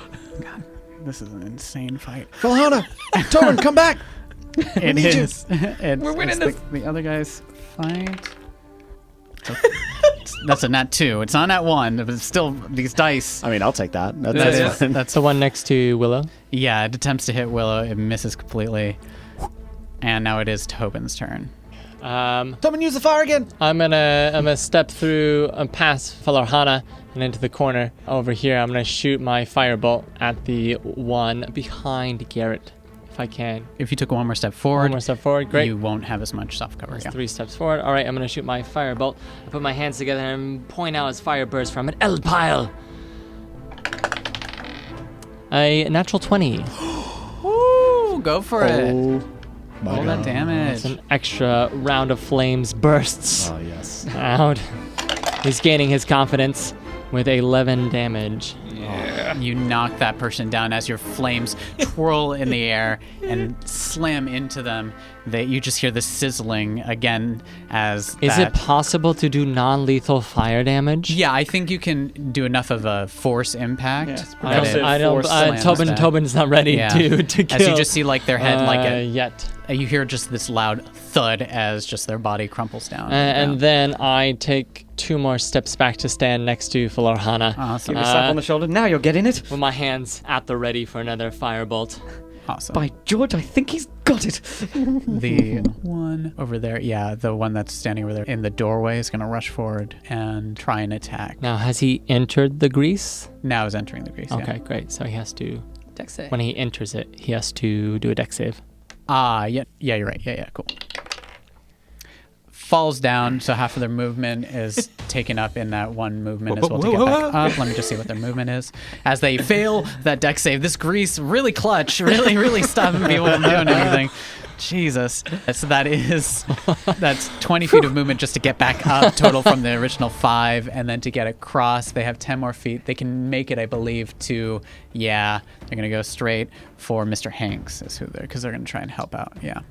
This is an insane fight. Philhana! Tobin, come back! It is. We're winning this. The other guy's fight. That's a nat 2. It's not nat 1, but it's still these dice. I mean, I'll take that. That That's is- fine. that's The one next to Willow. Yeah, it attempts to hit Willow. It misses completely. And now it is Tobin's turn. Tobin, use the fire again! I'm gonna step through and past Falorhana and into the corner over here. I'm gonna shoot my firebolt at the one behind Garrett, if I can. If you took one more step forward, One more step forward, great. you won't have as much soft cover. That's Yeah. 3 steps forward. All right, I'm gonna shoot my firebolt. I put my hands together and point out as fire bursts from an L pile. A natural 20. Ooh, go for it. Oh my Roll that god. damage. It's an extra round of flames bursts Oh, yes. out. He's gaining his confidence with 11 damage. You knock that person down as your flames twirl in the air and slam into them. You just hear the sizzling again as Is it possible to do non-lethal fire damage? Yeah, I think you can do enough of a force impact. Yes, that it I don't. slams that. Tobin's not ready Yeah. to kill. As you just see like their head yet. you hear just this loud thud as just their body crumples down. And then I take 2 more steps back to stand next to Florhana. Awesome. Give me a slap on the shoulder. Now you're getting it. With my hands at the ready for another firebolt. Awesome. By George, I think he's got it. The one over there, the one that's standing over there in the doorway is going to rush forward and try and attack. Now, has he entered the grease? Now is entering the grease. Okay, great. So he has to, Dex save. when he enters it, he has to do a dex save. Yeah, you're right. Yeah, cool. Falls down, so half of their movement is taken up in that one movement as well to get back up. Let me just see what their movement is. As they fail that dex save, this grease really clutch, really stopping people from doing anything. Jesus. So that's 20 feet of movement just to get back up total from the original 5, and then to get across, they have 10 more feet. They can make it, I believe, to, they're going to go straight for Mr. Hanks, is who because they're going to try and help out. Yeah.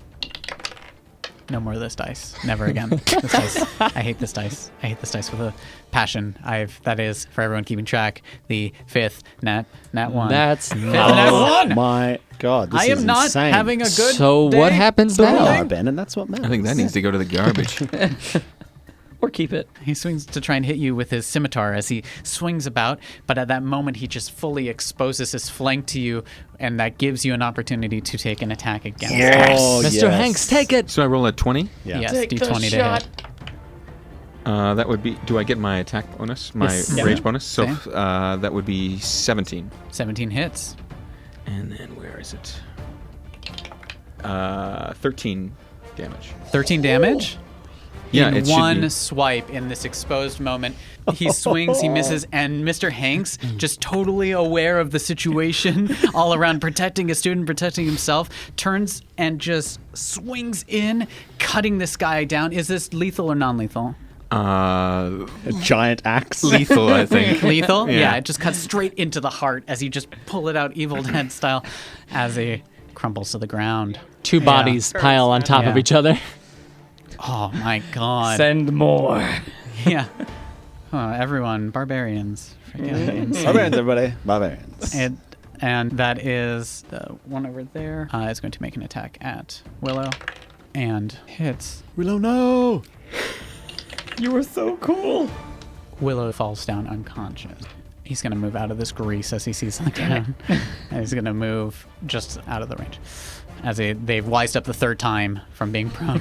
No more of this dice. Never again. This dice. I hate this dice. I hate this dice with a passion. That is, for everyone keeping track, the 5th nat 1. That's nat 1. My God, this I is am not insane. having a good So day. what happens We now? are, Ben, and that's what matters. I think that needs to go to the garbage. Or keep it. He swings to try and hit you with his scimitar as he swings about, but at that moment he just fully exposes his flank to you, and that gives you an opportunity to take an attack against him. Oh, Mr. yes. Hanks, take it! So I roll a 20. Yeah. Yes, Take the D20 to shot. hit. That would be. Do I get my attack bonus? My Yes. rage Yeah. bonus? So Same. that would be 17. 17 hits. And then where is it? 13 damage. 13 damage? Yeah, in it should one be. swipe in this exposed moment. He swings, he misses, and Mr. Hanks, just totally aware of the situation, all around protecting a student, protecting himself, turns and just swings in, cutting this guy down. Is this lethal or non-lethal? A giant axe. Lethal, I think. Lethal? Yeah. Yeah, it just cuts straight into the heart as you just pull it out Evil Dead style as he crumbles to the ground. 2 bodies pile on top of Yeah. each other. Oh my god. Send more. Yeah. Everyone, barbarians. Freaking Barbarians, everybody. Barbarians. and that is the one over there. Is going to make an attack at Willow and hits. Willow, no! You were so cool. Willow falls down unconscious. He's going to move out of this grease as he sees on the ground. And he's going to move just out of the range. As they've wised up the 3rd time from being prone.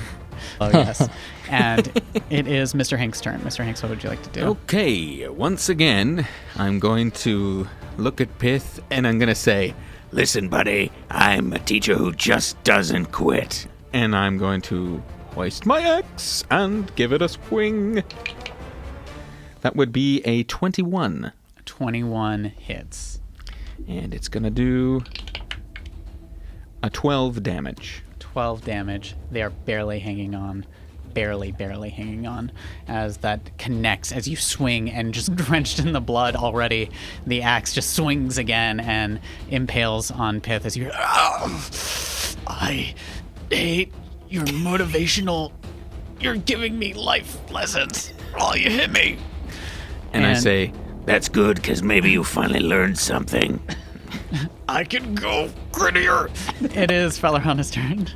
Oh, yes. And it is Mr. Hanks' turn. Mr. Hanks, what would you like to do? Okay, once again, I'm going to look at Pith and I'm going to say, listen, buddy, I'm a teacher who just doesn't quit. And I'm going to hoist my axe and give it a swing. That would be a 21. 21 hits. And it's going to do a 12 damage. 12 damage. They are barely hanging on. Barely hanging on as that connects as you swing, and just drenched in the blood already, the axe just swings again and impales on Pith as you hear, I hate your motivational, you're giving me life lessons. Oh, you hit me. And I say, that's good, because maybe you finally learned something. I can go grittier. It is Fellerhana's turn.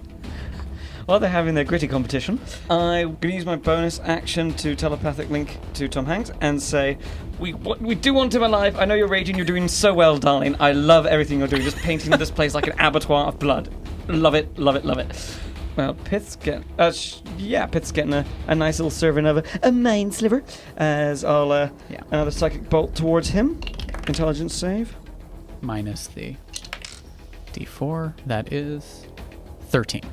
While they're having their gritty competition, I'm going to use my bonus action to telepathic link to Tom Hanks and say, we do want him alive. I know you're raging. You're doing so well, darling. I love everything you're doing. Just painting this place like an abattoir of blood. Love it. Well, Pith's getting a nice little serving of a mind sliver as I'll another psychic bolt towards him. Intelligence save. Minus the D4. That is 13.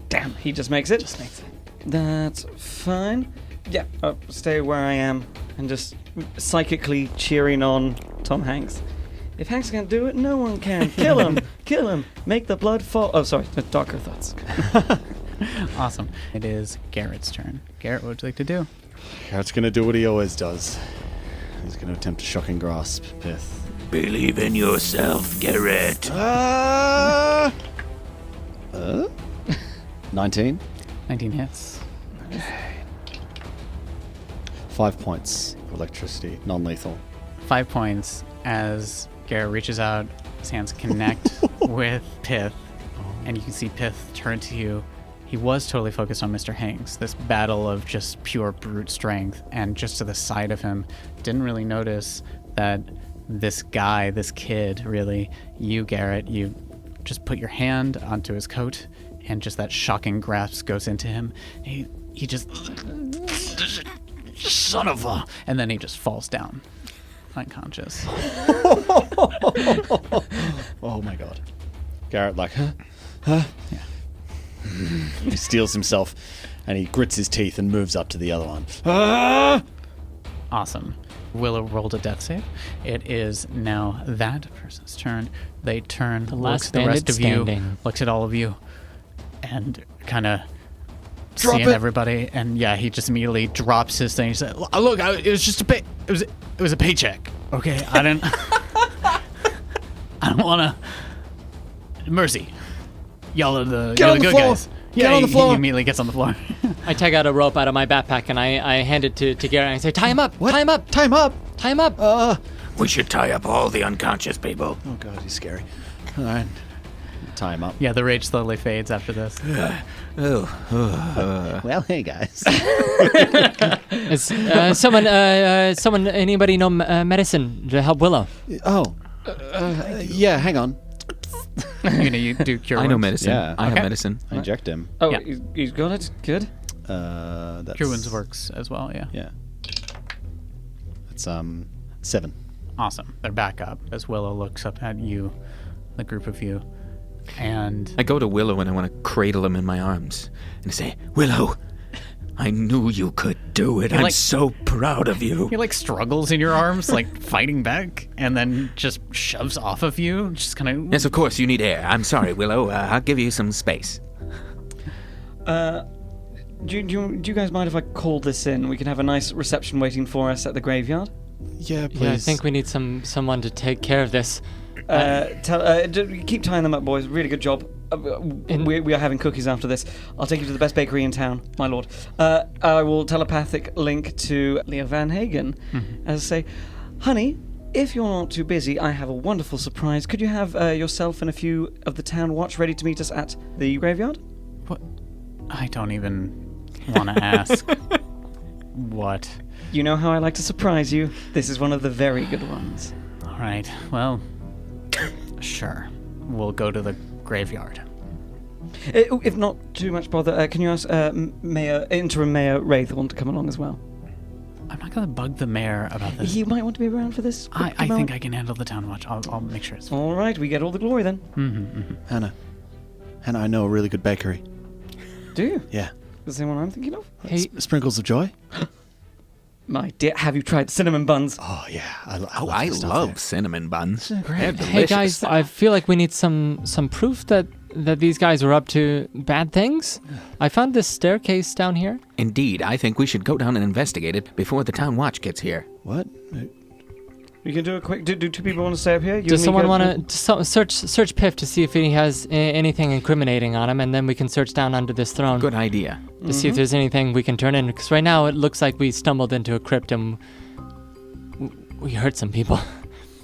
Damn, he just makes it. That's fine. Yeah, I'll stay where I am and just psychically cheering on Tom Hanks. If Hanks can't do it, no one can. Kill him. Kill him. Make the blood fall. Oh, sorry. Darker thoughts. Awesome. It is Garrett's turn. Garrett, what would you like to do? Garrett's going to do what he always does. He's going to attempt a shocking grasp, Pith. Believe in yourself, Garrett. 19. 19 hits. 5 points of electricity, non-lethal. 5 points as Garrett reaches out, his hands connect with Pith, and you can see Pith turn to you. He was totally focused on Mr. Hanks, this battle of just pure brute strength, and just to the side of him, didn't really notice that this guy, this kid, really, you, Garrett, you just put your hand onto his coat, and just that shocking grasp goes into him. He just, son of a, and then he just falls down, unconscious. Oh my god. Garrett like, huh? Yeah. He steels himself and he grits his teeth and moves up to the other one. Ah! Awesome. Willow rolled a death save. It is now that person's turn. They turn, looks at the rest of you, looks at all of you, and kind of seeing everybody. And yeah, he just immediately drops his thing. He said, "Look, it was just it was a paycheck. Okay, I don't want to. Mercy, y'all are the good guys." Get on the floor. He immediately gets on the floor. I take out a rope out of my backpack and I hand it to Garrett and I say, tie him up, What? tie him up, Tie him up! tie him up. We should tie up all the unconscious people. Oh god, he's scary. Alright. Tie him up. Yeah, the rage slowly fades after this. Well, hey guys. Is anybody know medicine to help Willow? Yeah, hang on. You do cure I know wounds. medicine. Yeah. I have Okay. medicine. I inject him. Oh, Yeah. he's got it. Good. That's Cure wounds works as well, yeah. Yeah. That's 7. Awesome. They're back up as Willow looks up at you, the group of you, and I go to Willow and I want to cradle him in my arms and say, Willow, I knew you could do it. I'm like- so proud of you. he like struggles in your arms, like fighting back, and then just shoves off of you, just kind of. Yes, of course, you need air. I'm sorry, Willow. I'll give you some space. Do you guys mind if I call this in? We can have a nice reception waiting for us at the graveyard. Yeah, please. Yeah, I think we need someone to take care of this. Keep tying them up, boys. Really good job. We are having cookies after this. I'll take you to the best bakery in town, my lord. I will telepathic link to Leo Van Hagen. As I say, honey, if you're not too busy, I have a wonderful surprise. Could you have yourself and a few of the town watch ready to meet us at the graveyard? What? I don't even want to ask. What? You know how I like to surprise you. This is one of the very good ones. All right. Well, sure. We'll go to the graveyard. If not too much bother, can you ask Interim Mayor Raythorn to come along as well? I'm not gonna bug the mayor about this. He might want to be around for this. I think I can handle the town watch. I'll make sure it's. All right, we get all the glory then. Hannah, I know a really good bakery. Do you? Yeah. The same one I'm thinking of? Hey, Sprinkles of Joy? My dear, have you tried cinnamon buns? Oh, yeah. I I the stuff love there. cinnamon buns. They're hey delicious. guys, I feel like we need some proof that these guys are up to bad things. I found this staircase down here. Indeed, I think we should go down and investigate it before the town watch gets here. What? We can do a quick. Do two people want to stay up here? You Does and me someone go- want to search Piff to see if he has anything incriminating on him, and then we can search down under this throne Good idea. to see if there's anything we can turn in. Because right now it looks like we stumbled into a crypt and we hurt some people.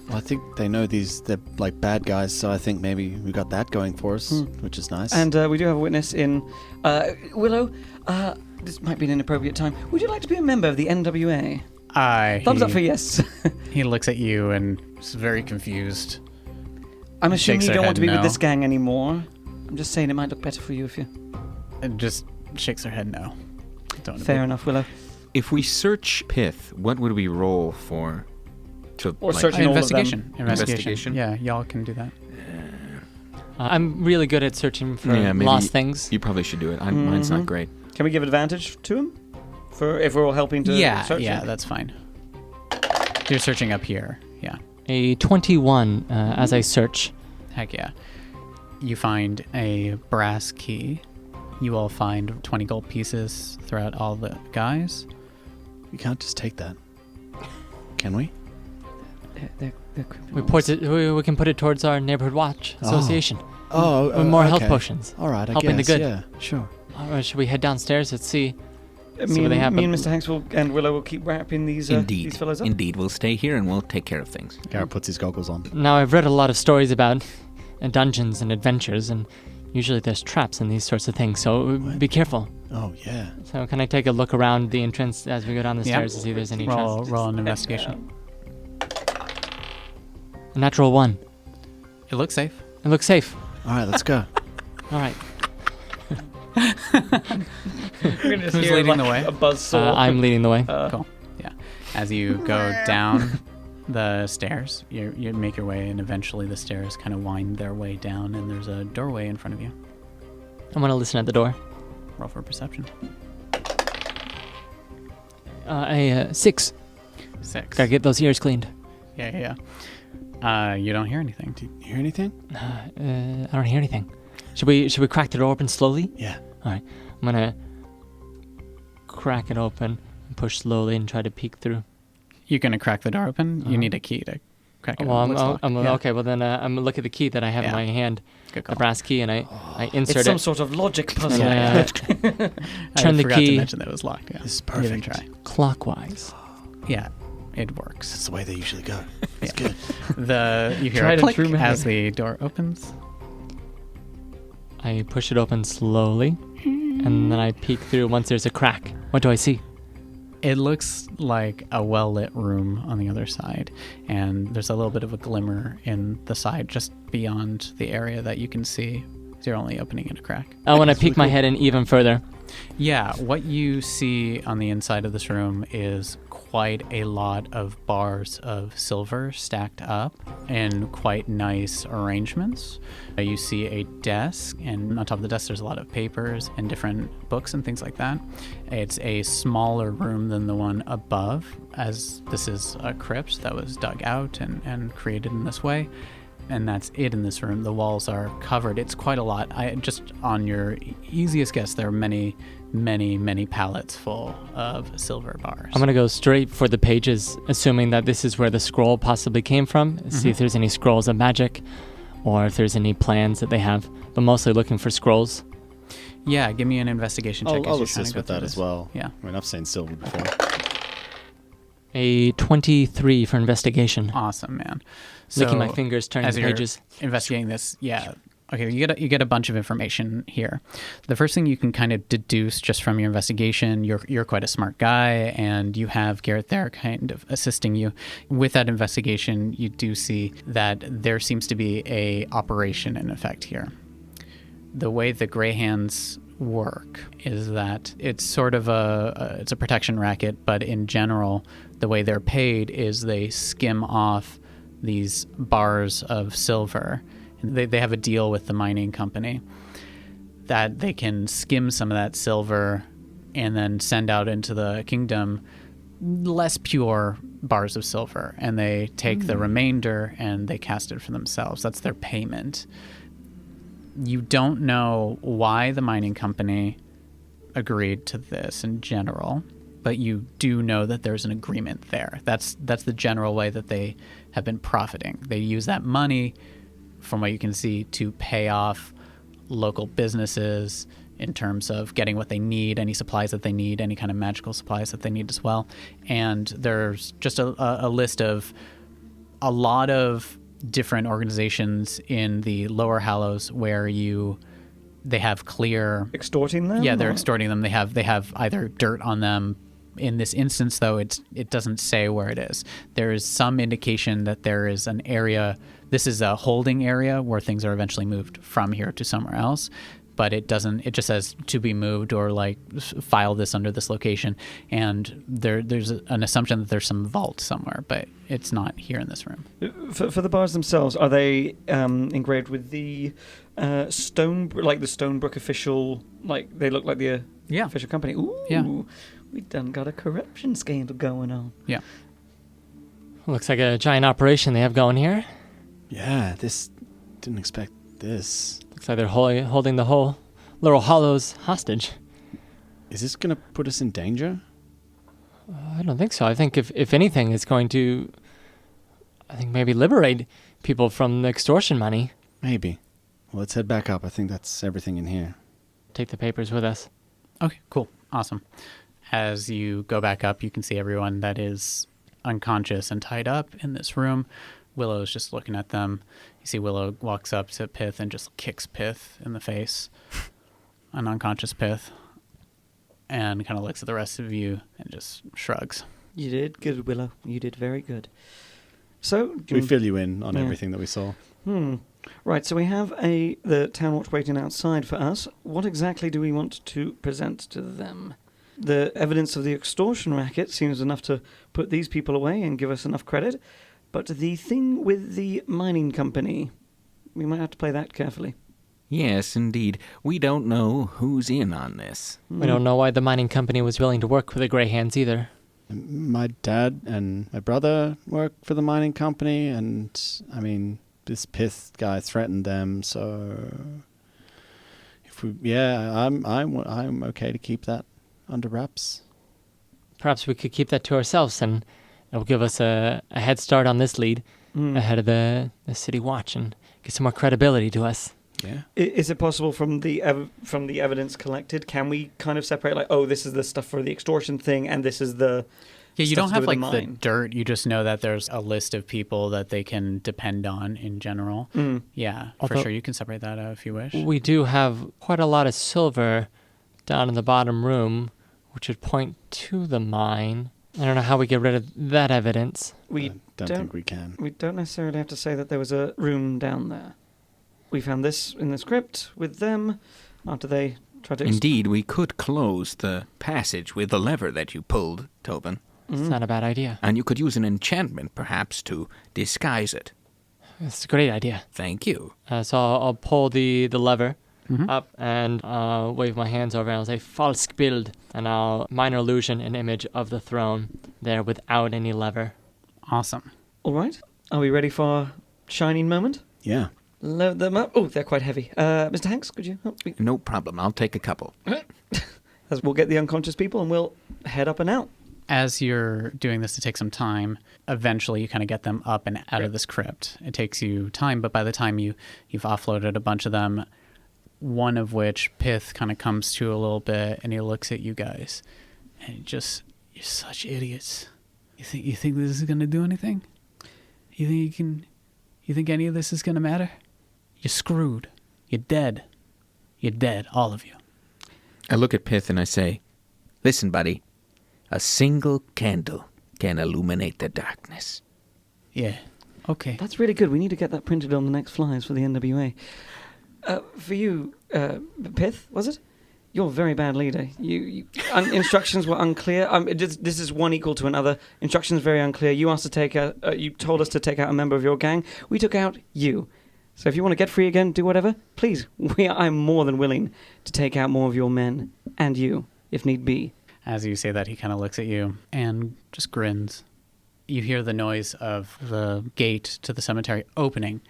Well, I think they know they're like bad guys, so I think maybe we got that going for us, which is nice. And we do have a witness in Willow. This might be an inappropriate time. Would you like to be a member of the NWA? Thumbs up for yes. He looks at you and is very confused. I'm assuming Shakes you her don't head want to be with no. this gang anymore. I'm just saying it might look better for you if you. And just shakes her head no. Don't Fair enough, Willow. If we search Pith, what would we roll for? To Or search- all of Investigation. Investigation? Yeah, y'all can do that. I'm really good at searching for maybe lost things. You probably should do it. Mine's not great. Can we give advantage to him? For if we're all helping to search Yeah, him? that's fine. You're searching up here. Yeah. A 21 as I search. Heck yeah. You find a brass key. You all find 20 gold pieces throughout all the guys. we can't just take that. Can we? They're We can put it towards our neighborhood watch association. Oh, More health okay. potions. All right, I Helping the guess. good. Yeah, sure. Should we head downstairs? Let's see. Me what they and have. Mr. Hanks and Willow will keep wrapping these Indeed. fellows up. Indeed. We'll stay here and we'll take care of things. Garrett puts his goggles on. Now, I've read a lot of stories about dungeons and adventures, and usually there's traps and these sorts of things, so be careful. Oh, yeah. So can I take a look around the entrance as we go down the stairs to see if there's any traps? Roll an investigation. A natural 1. It looks safe. It looks safe. All right, let's go. All right. We're gonna just Who's hear, leading like, the way? a buzzsaw. I'm leading the way. Cool. Yeah. As you go down the stairs, you make your way, and eventually the stairs kind of wind their way down, and there's a doorway in front of you. I'm going to listen at the door. Roll for perception. A 6. 6. Gotta get those ears cleaned. Yeah. You don't hear anything. Do you hear anything? I don't hear anything. Should we crack the door open slowly? Yeah. All right. I'm gonna crack it open and push slowly and try to peek through. You're gonna crack the door open. You need a key to crack it open. Looks locked. Yeah. Okay. Well then, I'm gonna look at the key that I have in Yeah. my hand, Good the call. brass key, and I insert It's some it. sort of logic puzzle. Yeah. Turn I the forgot key to mention that it was locked. Yeah. This is You didn't perfect. try. Clockwise. Yeah, it works. That's the way they usually go. It's Yeah. good. You hear Tried a and click true method. as the door opens. I push it open slowly, and then I peek through once there's a crack. What do I see? It looks like a well-lit room on the other side, and there's a little bit of a glimmer in the side just beyond the area that you can see. You're only opening in a crack. I want to peek my head in even further. Yeah, what you see on the inside of this room is quite a lot of bars of silver stacked up in quite nice arrangements. You see a desk, and on top of the desk there's a lot of papers and different books and things like that. It's a smaller room than the one above, as this is a crypt that was dug out and created in this way. And that's it in this room. The walls are covered. It's quite a lot. Just on your easiest guess, there are many, many, many pallets full of silver bars. I'm gonna go straight for the pages, assuming that this is where the scroll possibly came from. See if there's any scrolls of magic, or if there's any plans that they have. But mostly looking for scrolls. Yeah, give me an investigation check. as I'll you're trying to assist go with through that this. as well. Yeah. I mean, I've seen silver before. A 23 for investigation. Awesome, man. Licking So, my fingers, turning as the you're pages. investigating this, yeah. Okay, you get a bunch of information here. The first thing you can kind of deduce just from your investigation, you're quite a smart guy, and you have Garrett there kind of assisting you with that investigation. You do see that there seems to be a operation in effect here. The way the Grey Hands work is that it's sort of it's a protection racket, but in general, the way they're paid is they skim off these bars of silver. They have a deal with the mining company that they can skim some of that silver and then send out into the kingdom less pure bars of silver, and they take the remainder and they cast it for themselves. That's their payment. You don't know why the mining company agreed to this in general, but you do know that there's an agreement there. That's the general way that they have been profiting. They use that money, from what you can see, to pay off local businesses in terms of getting what they need, any supplies that they need, any kind of magical supplies that they need as well. And there's just a list of a lot of different organizations in the lower Hallows where they have clear... Extorting them? Yeah, they're or- extorting them. They have either dirt on them. In this instance, though, it doesn't say where it is. There is some indication that there is an area. This is a holding area where things are eventually moved from here to somewhere else, but it doesn't. It just says to be moved or like file this under this location. And there's an assumption that there's some vault somewhere, but it's not here in this room. For the bars themselves, are they engraved with the like the Stonebrook official? Like they look like the Yeah. official company. Ooh, Yeah. we done got a corruption scandal going on. Yeah. Looks like a giant operation they have going here. Yeah, didn't expect this. Looks like they're holding the whole Little Hollows hostage. Is this going to put us in danger? I don't think so. I think if anything, it's going to I think maybe liberate people from the extortion money. Maybe. Well, let's head back up. I think that's everything in here. Take the papers with us. Okay, cool. Awesome. As you go back up, you can see everyone that is unconscious and tied up in this room. Willow's just looking at them. You see Willow walks up to Pith and just kicks Pith in the face, an unconscious Pith, and kind of looks at the rest of you and just shrugs. You did good, Willow. You did very good. So We fill you in on Yeah. everything that we saw. Right, so we have the town watch waiting outside for us. What exactly do we want to present to them? The evidence of the extortion racket seems enough to put these people away and give us enough credit, but the thing with the mining company, we might have to play that carefully. Yes, indeed. We don't know who's in on this. We don't know why the mining company was willing to work with the Grey Hands either. My dad and my brother work for the mining company, and I mean, this Pith guy threatened them. So, I'm okay to keep that under wraps. Perhaps we could keep that to ourselves, and it'll give us a head start on this lead ahead of the city watch and get some more credibility to us. Yeah. Is it possible from the evidence collected, can we kind of separate, like, oh, this is the stuff for the extortion thing, and this is the Yeah, you stuff don't to have do with like the mine? dirt. You just know that there's a list of people that they can depend on in general. Yeah, for Although- sure. You can separate that out if you wish. We do have quite a lot of silver down in the bottom room, which would point to the mine. I don't know how we get rid of that evidence. We I don't think we can. We don't necessarily have to say that there was a room down there. We found this in this crypt with them after they tried to... Indeed, we could close the passage with the lever that you pulled, Tobin. It's not a bad idea. And you could use an enchantment, perhaps, to disguise it. It's a great idea. Thank you. So I'll pull the lever up and wave my hands over and I'll say falsk bild, and I'll minor illusion an image of the throne there without any lever. Awesome. All right. Are we ready for our shining moment? Yeah. Load them up. Oh, they're quite heavy. Mr. Hanks, could you help me? No problem. I'll take a couple. As we'll get the unconscious people and we'll head up and out. As you're doing this to take some time, eventually you kind of get them up and out of this crypt. It takes you time, but by the time you've offloaded a bunch of them, one of which Pith kind of comes to a little bit, and he looks at you guys, and you're such idiots. You think this is gonna do anything? You think any of this is gonna matter? You're screwed. You're dead. You're dead, all of you. I look at Pith and I say, listen, buddy. A single candle can illuminate the darkness. Yeah. Okay. That's really good. We need to get that printed on the next flyers for the NWA. For you, Pith, was it? You're a very bad leader. Instructions were unclear. This is one equal to another. Instructions very unclear. You asked to take out. You told us to take out a member of your gang. We took out you. So if you want to get free again, do whatever. Please, I'm more than willing to take out more of your men and you, if need be. As you say that, he kind of looks at you and just grins. You hear the noise of the gate to the cemetery opening,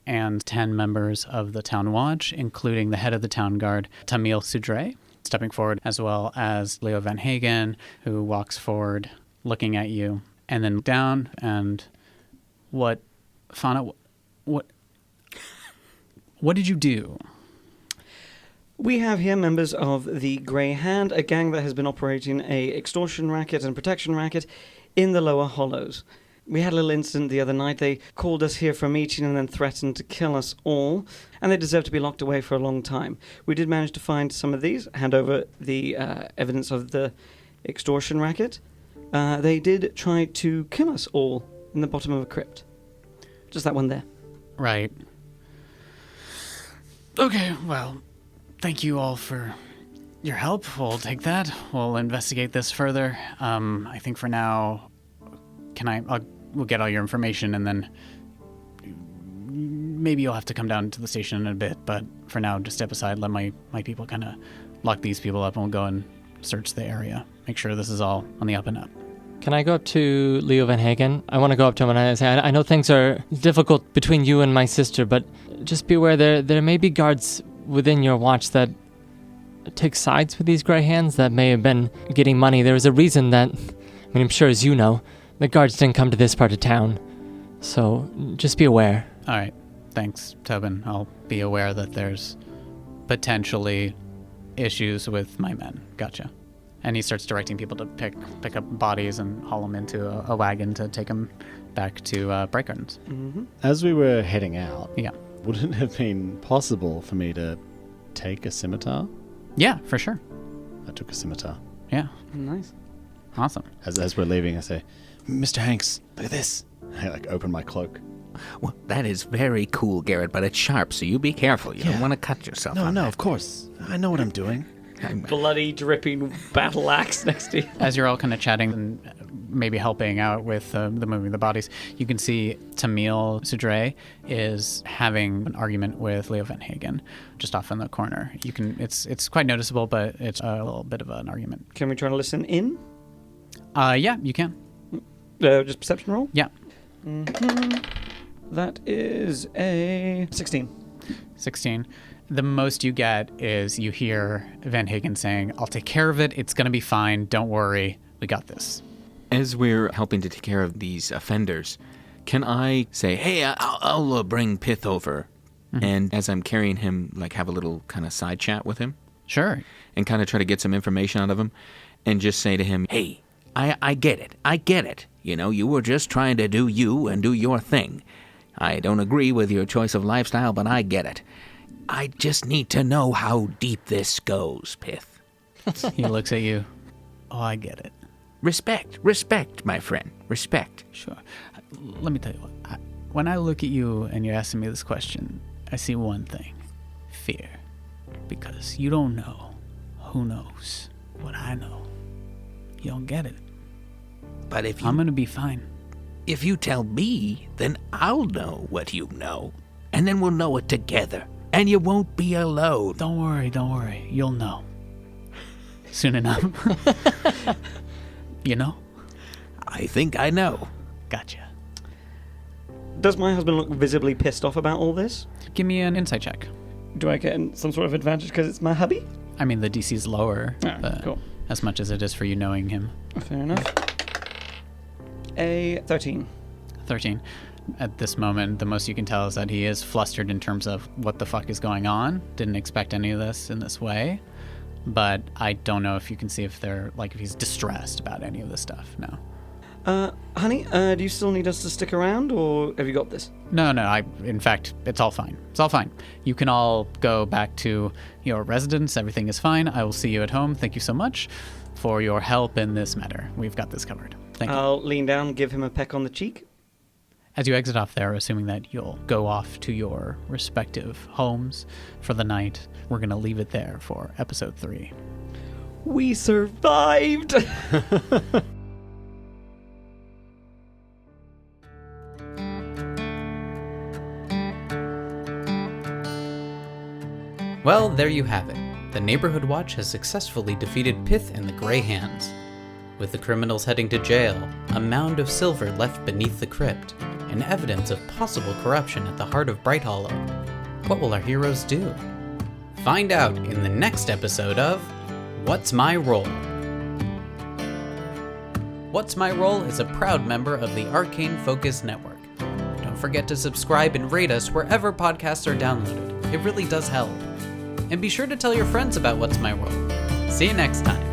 and 10 members of the town watch, including the head of the town guard, Tamil Sudre, stepping forward, as well as Leo Van Hagen, who walks forward looking at you, and then down, and Fauna, what did you do? We have here members of the Grey Hand, a gang that has been operating a extortion racket and protection racket in the lower hollows. We had a little incident the other night. They called us here for a meeting and then threatened to kill us all, and they deserve to be locked away for a long time. We did manage to find some of these, hand over the evidence of the extortion racket. They did try to kill us all in the bottom of a crypt. Just that one there. Right. Okay, well, thank you all for your help. We'll take that. We'll investigate this further. I think for now, we'll get all your information, and then maybe you'll have to come down to the station in a bit, but for now, just step aside, let my people kind of lock these people up, and we'll go and search the area. Make sure this is all on the up and up. Can I go up to Leo Van Hagen? I want to go up to him and I say, I know things are difficult between you and my sister, but just be aware there may be guards within your watch that take sides with these Grey Hands that may have been getting money. There was a reason that, I'm sure as you know, the guards didn't come to this part of town. So just be aware. All right. Thanks, Tobin. I'll be aware that there's potentially issues with my men. Gotcha. And he starts directing people to pick up bodies and haul them into a wagon to take them back to Bright Gardens. Mm-hmm. As we were heading out, Yeah. would it have been possible for me to take a scimitar? Yeah, for sure. I took a scimitar. Yeah. Nice. Awesome. As we're leaving, I say, Mr. Hanks, look at this. I open my cloak. Well, that is very cool, Garrett, but it's sharp, so you be careful. You don't want to cut yourself. No, on no, that. of course. I know what I'm doing. Bloody, dripping battle axe next to you. As you're all kind of chatting and maybe helping out with the moving of the bodies, you can see Tamil Sudre is having an argument with Leo Van Hagen just off in the corner. It's quite noticeable, but it's a little bit of an argument. Can we try to listen in? Yeah, you can. Just perception roll? Yeah. That is a 16. 16. The most you get is you hear Van Hagen saying, I'll take care of it. It's going to be fine. Don't worry. We got this. As we're helping to take care of these offenders, can I say, hey, I'll bring Pith over? Mm-hmm. And as I'm carrying him, like have a little kind of side chat with him Sure. and kind of try to get some information out of him and just say to him, hey, I get it. I get it. You know, you were just trying to do you and do your thing. I don't agree with your choice of lifestyle, but I get it. I just need to know how deep this goes, Pith. He looks at you. Oh, I get it. Respect, my friend. Respect. Sure. Let me tell you what. When I look at you and you're asking me this question, I see one thing. Fear. Because you don't know who knows what I know. You don't get it. But if I'm going to be fine. If you tell me, then I'll know what you know. And then we'll know it together. And you won't be alone. Don't worry. You'll know. Soon enough. You know? I think I know. Gotcha. Does my husband look visibly pissed off about all this? Give me an insight check. Do I get some sort of advantage because it's my hubby? I mean, the DC's lower. Ah, cool. As much as it is for you knowing him. Fair enough. A 13. 13. At this moment, the most you can tell is that he is flustered in terms of what the fuck is going on. Didn't expect any of this in this way. But I don't know if you can see if if he's distressed about any of this stuff. No. Honey, do you still need us to stick around, or have you got this? No, in fact, it's all fine. It's all fine. You can all go back to your residence. Everything is fine. I will see you at home. Thank you so much for your help in this matter. We've got this covered. Thank you. I'll lean down, give him a peck on the cheek. As you exit off there, assuming that you'll go off to your respective homes for the night, we're going to leave it there for episode 3. We survived! Well, there you have it. The Neighborhood Watch has successfully defeated Pith and the Grey Hands. With the criminals heading to jail, a mound of silver left beneath the crypt, and evidence of possible corruption at the heart of Brighthallow. What will our heroes do? Find out in the next episode of What's My Role? What's My Role is a proud member of the Arcane Focus Network. Don't forget to subscribe and rate us wherever podcasts are downloaded. It really does help. And be sure to tell your friends about What's My Role. See you next time.